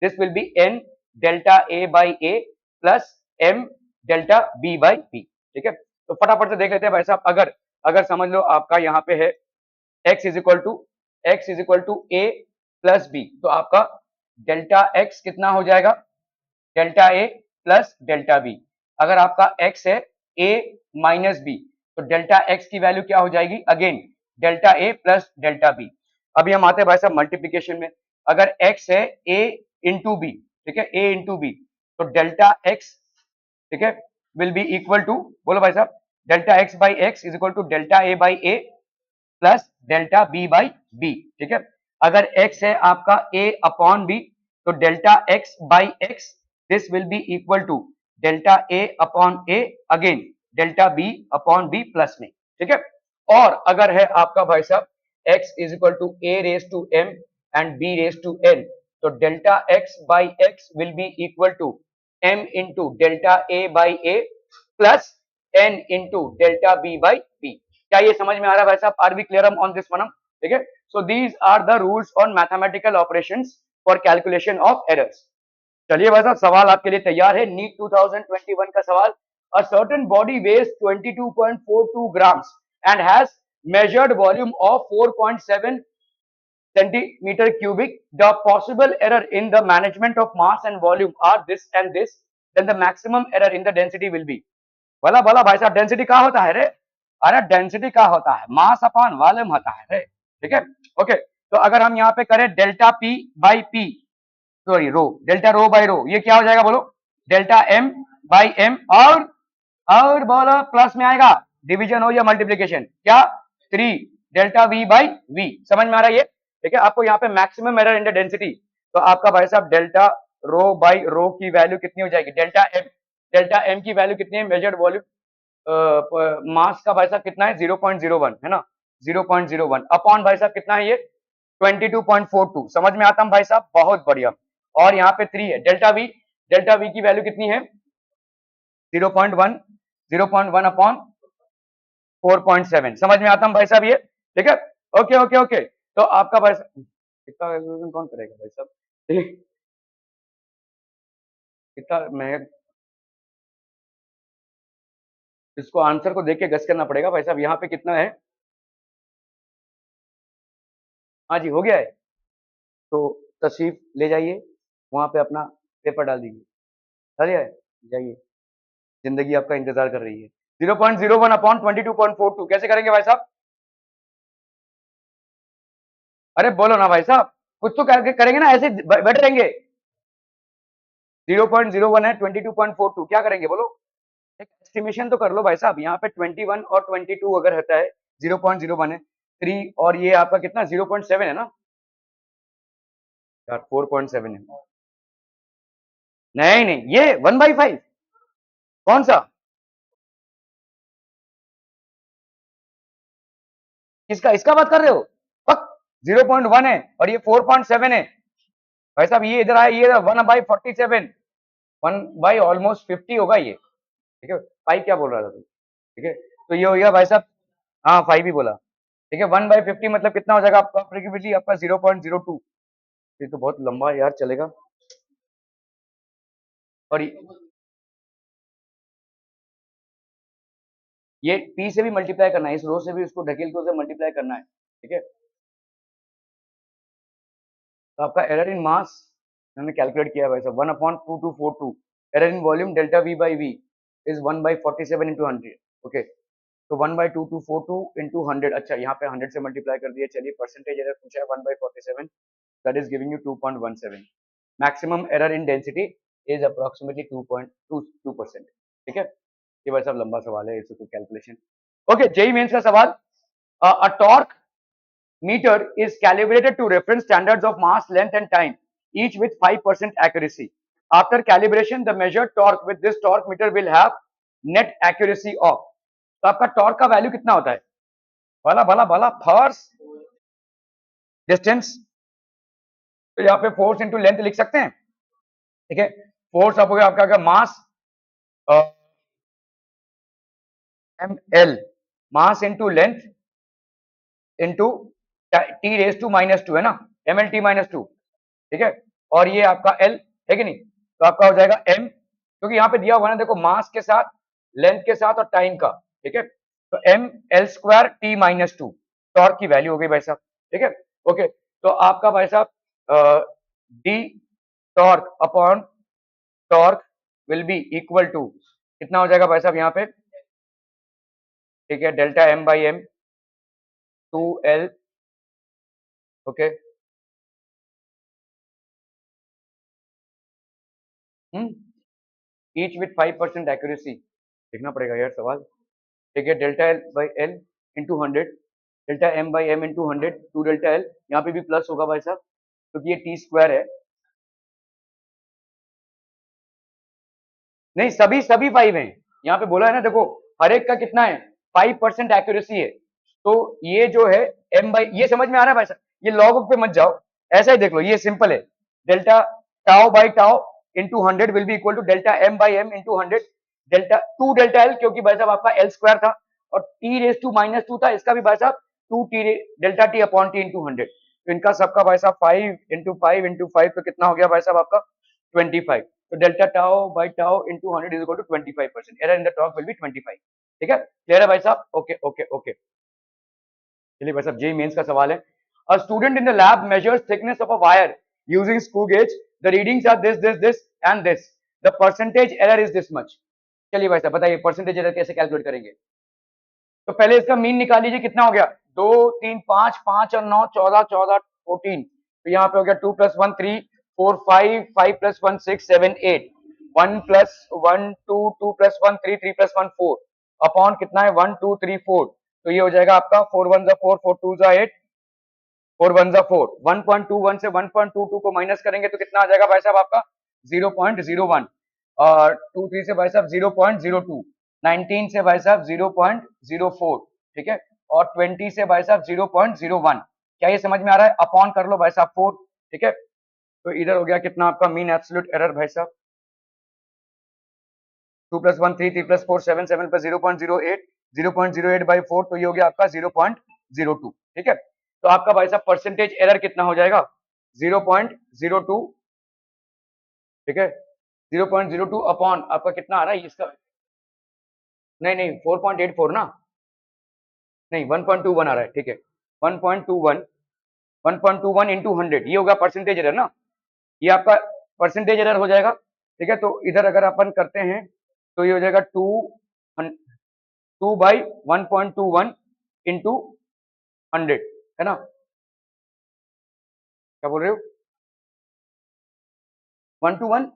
this will B n delta a by a plus m delta b by b, ठीक है। तो फटाफट से देख लेते हैं भाई साहब, अगर अगर समझ लो आपका यहाँ पे है x is equal to A plus B, तो आपका डेल्टा x कितना हो जाएगा, delta A plus delta B. अगर आपका x है a माइनस बी, तो डेल्टा x की वैल्यू क्या हो जाएगी, again delta A plus delta B. अभी हम आते हैं भाई साहब मल्टीप्लीकेशन में, अगर x है a इंटू बी, ठीक है, a इंटू बी, तो डेल्टा x, ठीक है, विल बी इक्वल टू, बोलो भाई साहब, delta x by x is equal to delta A by A plus delta B by B, ठीक है। अगर x है आपका a अपॉन b, तो delta x by x this will be equal to delta a upon a again delta b upon b plus में, ठीक है। और अगर है आपका भाई साहब x is equal to a raise to m and b raise to n, तो delta x by x will be equal to m into delta a by a plus n into delta b by b। क्या ये समझ में आ रहा है भाई साहब, are we clear on this one, ठीक है। So these are the rules on mathematical operations for calculation of errors. चलिए भाई साहब सवाल आपके लिए तैयार है, नीट 2021 का सवाल। A certain body weighs 22.42 grams and has measured volume of 4.7 centimeter cubic. The possible error in the management of mass and volume are this and this, then the maximum error in the density will be। बोला बोला भाई साहब, डेंसिटी क्या होता है रे, अरे डेंसिटी क्या होता है, मास अपॉन वॉल्यूम होता है रे, ठीक है। ओके, तो अगर हम यहाँ पे करें delta P by P, sorry rho, delta rho by rho, ये क्या हो जाएगा बोलो, डेल्टा एम बाई एम, और बोलो प्लस में आएगा डिवीजन हो या मल्टीप्लीकेशन, क्या 3 डेल्टा वी बाई वी। समझ में आ रहा है ये, ठीक है। आपको यहाँ पे maximum error in the density, तो आपका भाई साहब डेल्टा रो बाई रो की वैल्यू कितनी हो जाएगी, डेल्टा एम की वैल्यू कितनी है, मेजर्ड वॉल्यूम मास का भाई साहब कितना है 0.01 है ना, 0.01 अपॉन भाई साहब कितना है ये 22.42। समझ में आता है भाई साहब, बहुत बढ़िया। और यहाँ पे 3 है डेल्टा वी की वैल्यू कितनी है 0.1 अपॉन 4.7। समझ में आता है भाई साहब ये, ठीक है। ओके ओके ओके, तो आपका भाई साहब इसका कैलकुलेशन कौन करेगा भाई साहब, कितना मैं इसको आंसर को देख के गस करना पड़ेगा भाई साहब, यहाँ पे कितना है, हाँ जी हो गया है, तो तशरीफ ले जाइए वहां पे अपना पेपर डाल दीजिए, चलिए जाइए, जिंदगी आपका इंतजार कर रही है। 0.01 अपॉन 22.42 कैसे करेंगे भाई साहब, अरे बोलो ना भाई साहब, कुछ तो करके करेंगे ना, ऐसे बैठे रहेंगे। 0.01 है 22.42, क्या करेंगे बोलो, एक एस्टिमेशन तो कर लो भाई साहब। यहाँ पे 21 और 22 अगर रहता है, 0.01 है 3, और ये आपका कितना 0.7 है ना यार, 4.7 है, नहीं नहीं ये 1/5 कौन सा, किसका, इसका बात कर रहे हो? पक 0.1 है और ये 4.7 है भाई साहब, ये इधर आया, ये 1/47, 1/ऑलमोस्ट 50 होगा ये, ठीक है। 5 क्या बोल रहा था तू, ठीक है। तो ये हो गया भाई साहब, हाँ 5 ही बोला, ठीक है। 1/50 मतलब कितना हो जाएगा आपका फ्रीक्वेंटली, आपका 0.02। ये तो बहुत लंबा है यार, चलेगा। और ये p से भी मल्टीप्लाई करना है, इस रो से भी उसको ढकेल के उसे मल्टीप्लाई करना है, ठीक है। तो आपका एरर इन मास मैंने कैलकुलेट किया है भाई साहब, 1/2242। Error in volume delta v by V is 1/47 into 100, okay. तो 1/2242 इंटू 100, अच्छा यहाँ पे 100 से मल्टीप्लाई कर दिया। चलिए परसेंटेज एरर पूछा है 1/47, that is giving you 2.17। Maximum error in density is approximately 2.22%, ठीक है। ये भाई साहब लंबा सवाल है, इसको कैलकुलेशन। ओके, जेई मेंस का सवाल, a torque meter is calibrated to reference standards of mass, length and time, each with 5% accuracy. After calibration, the measured torque with this torque meter will have net accuracy of, तो आपका टॉर्क का वैल्यू कितना होता है? भला भला भला, फर्स्ट डिस्टेंस, तो यहाँ पे फोर्स इंटू लेंथ लिख सकते हैं, ठीक है। फोर्स आप हो गया आपका mass M L, mass into length into T raise to -2 है ना, एम एल टी -2, ठीक है। और ये आपका एल है कि नहीं, तो आपका हो जाएगा एम, क्योंकि यहाँ पे दिया हुआ है ना, देखो मास के साथ, लेंथ के साथ और टाइम का, ठीक है। तो M L square T -2 torque की वैल्यू हो गई भाई साहब, ठीक है। ओके, तो आपका भाई साहब D torque upon torque will be equal to कितना हो जाएगा भाई साहब यहाँ पे, ठीक है, delta M by M 2L, okay. Each with 5% accuracy, देखना पड़ेगा यार सवाल, ठीक है। Delta L by L into 100, delta M by M into 100, 2 delta L, यहाँ पे भी प्लस होगा भाई साहब क्योंकि ये टी स्क्वायर है। नहीं, सभी सभी 5 हैं, यहाँ पे बोला है ना, देखो हर एक का कितना है, 5% एक्यूरेसी है। तो ये जो है एम बाई, ये समझ में आ रहा है भाई साहब, ये लॉग पे मत जाओ, ऐसा ही देख लो, ये सिंपल है। Delta tau by tau into 100 will be equal to delta M by M into 100, delta 2 delta L, क्योंकि भाई साहब आपका एल स्क्वायर था और टी रेस टू -2 था, इसका भी भाई साहब 2 T delta T upon T into 100। तो इनका सबका भाई साहब 5 इंटू 5 इंटू 5, तो कितना हो गया भाई साहब आपका 25। तो delta tau by tau into 100 is equal to 25%, error in the torque will be 25, ठीक है। क्लियर है भाई साहब, ओके ओके ओके। चलिए भाई साहब, जेई मेंस का सवाल है, a student in the lab measures thickness of a wire using screw gauge, the readings are this and this, the percentage error is this much. चलिए भाई साहब बताइए परसेंटेज एरर कैसे कैलकुलेट करेंगे। तो पहले इसका मीन निकाल लीजिए, कितना हो गया, 2 3 5 5 और 9 14 14 14, तो यहाँ पे हो गया 2 + 1 3 4 5 5 + 1 6 7 8, 1 + 1 2 2 + 1 3 3 + 1 4 अपॉन कितना है 1 2 3 4, तो ये हो जाएगा आपका 4 1 4 4 2 8 4 1 4, 1.21 से 1.22 को माइनस करेंगे तो कितना आ जाएगा भाई साहब आपका 0.01, और 23 से भाई साहब 0.02, 19 से भाई साहब 0.04, ठीक है, और 20 से भाई साहब 0.01। क्या ये समझ में आ रहा है? अपॉन कर लो भाई साहब 4, ठीक है। तो इधर हो गया कितना आपका मीन एब्सोल्यूट एरर भाई साहब, 2 + 1 3 3 + 4 7 7 + 0.08, 0.08 by 4, तो ये हो गया आपका 0.02, ठीक है। तो आपका भाई साहब परसेंटेज एरर कितना हो जाएगा 0.02, ठीक है। 0.02 अपॉन आपका कितना आ रहा है इसका, नहीं नहीं 4.84 ना, नहीं 1.21 आ रहा है, ठीक है। 1.21, 1.21 इंटू 100, ये होगा परसेंटेज एरर ना, ये आपका परसेंटेज एरर हो जाएगा, ठीक है। तो इधर अगर अपन करते हैं तो ये हो जाएगा 2/1.21 इंटू 100, है ना, क्या बोल रहे हो, 1 to 1,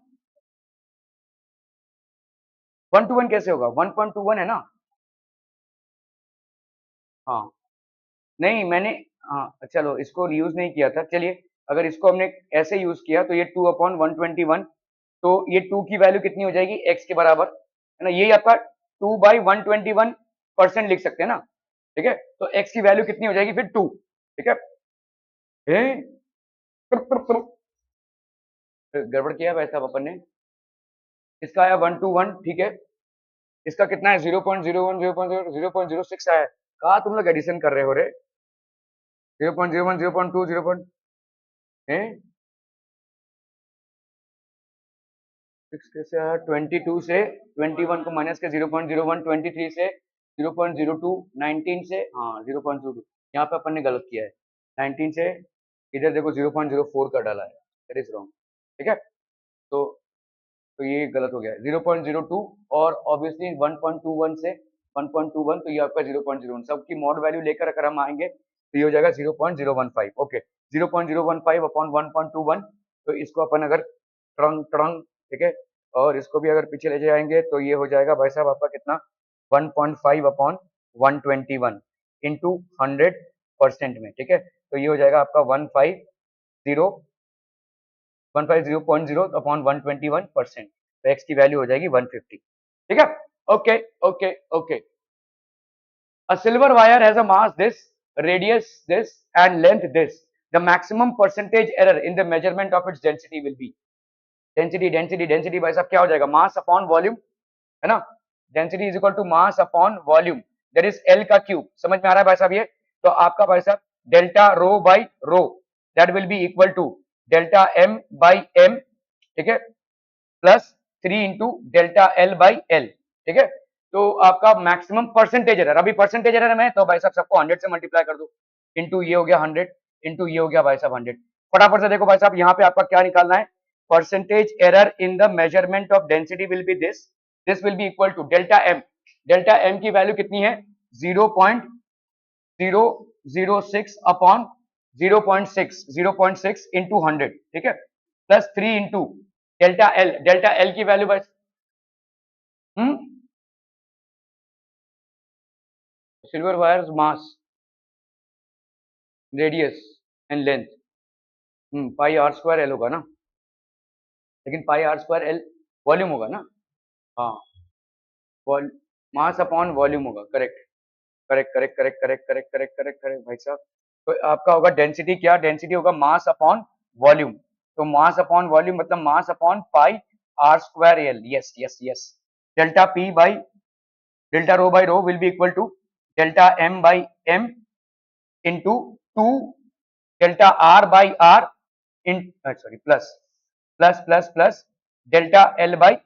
1 to 1 कैसे होगा, 1.21 है ना, हाँ नहीं मैंने, हाँ चलो इसको यूज नहीं किया था, चलिए अगर इसको हमने ऐसे यूज किया तो ये 2/121, तो ये 2 की वैल्यू कितनी हो जाएगी x के बराबर, है ना, यही आपका 2/121% लिख सकते हैं ना, ठीक है, तो x की वैल्यू कितनी हो जाएगी फिर 2, ठीक है। गड़बड़ किया भाई साहब अपन ने, इसका आया 121, ठीक है, इसका कितना है 0.01 0.06 आया। कहा तुम लोग एडिशन कर रहे हो रे, 0.01 0.2 0. कैसे आया, 22 से 21 को माइनस के 0.01, 23 से 0.02, 19 से हाँ 0.02, यहाँ पे अपन ने गलत किया है, 19 से इधर देखो 0.04 का डाला है, दैट इज रॉन्ग, ठीक है। तो ये गलत हो गया है 0.02, और ऑब्वियसली 1.21 से 1.21, तो ये आपका 0.01, सबकी मॉड वैल्यू लेकर अगर हम आएंगे तो ये हो जाएगा 0.015, ओके 0.015 अपॉन 1.21, तो इसको अपन अगर ट्रंग ट्रंग, ठीक है, और इसको भी अगर पीछे ले जाएंगे तो ये हो जाएगा भाई साहब आपका कितना 1.5 अपॉन 121 इंटू 100% में, ठीक है, तो ये हो जाएगा आपका 150 अपॉन 121%, तो x की वैल्यू हो जाएगी 150, ठीक है। Okay okay okay, a silver wire has a mass this, radius this and length this, the maximum percentage error in the measurement of its density will be, density भाई साहब क्या हो जाएगा, मास अपॉन वॉल्यूम, है ना, density is equal to mass upon volume, that is L का क्यूब, समझ में आ रहा है भाई साहब ये, तो आपका भाई साहब delta rho by rho that will be equal to delta M by M, ठीक है, plus 3 into delta L by L, ठीक है। तो आपका मैक्सिमम परसेंटेज एरर, अभी परसेंटेज एरर में तो भाई साहब सबको 100 से मल्टीप्लाई कर दो, इंटू ये हो गया 100, इंटू ये हो गया भाई साहब 100, फटाफट से देखो भाई साहब यहाँ पे आपका क्या निकालना है, percentage error in the measurement of density will be this will be equal to delta m की वैल्यू कितनी है 0.006 अपॉन 0.6 इंटू 100, ठीक है, प्लस 3 इंटू डेल्टा एल की वैल्यू बस silver wires mass radius and length pi R square L होगा ना, लेकिन pi R square L volume होगा ना, हाँ मास अपॉन वॉल्यूम होगा, correct correct correct correct correct correct correct correct correct भाई साहब, तो आपका होगा डेंसिटी, क्या डेंसिटी होगा मास अपॉन वॉल्यूम, तो मास अपॉन वॉल्यूम मतलब mass upon pi R square L, yes yes yes, delta P by delta rho by rho will be equal to delta M by M into 2 delta R by R in sorry plus plus plus plus delta L by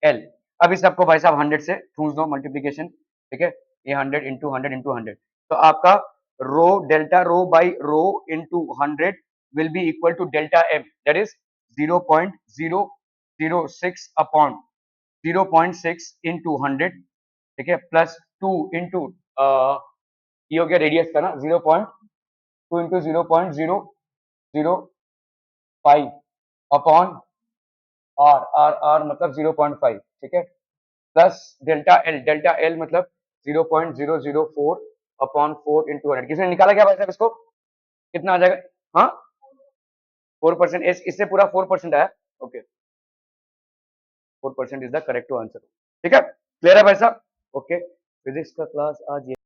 L, अब इस आपको भाई साहब 100 से ठूंस दो मल्टीप्लीकेशन, ठीक है, ये 100 इंटू 100 इंटू 100, तो आपका rho delta rho by rho into 100 will be equal to delta M, that is 0.006 upon 0.6 into 100, ठीक है, प्लस 2 इंटू ये हो गया रेडियस का ना 0.2 into 0.005 upon R R R मतलब 0.5, ठीक है, प्लस डेल्टा एल मतलब 0.004 अपॉन 4 इंटू 100, किसने निकाला क्या भाई साहब इसको, कितना आ जाएगा, हाँ 4%, इससे पूरा 4% आया, okay 4% is the correct answer, ठीक है, क्लियर है भाई साहब, ओके, फिजिक्स का क्लास आज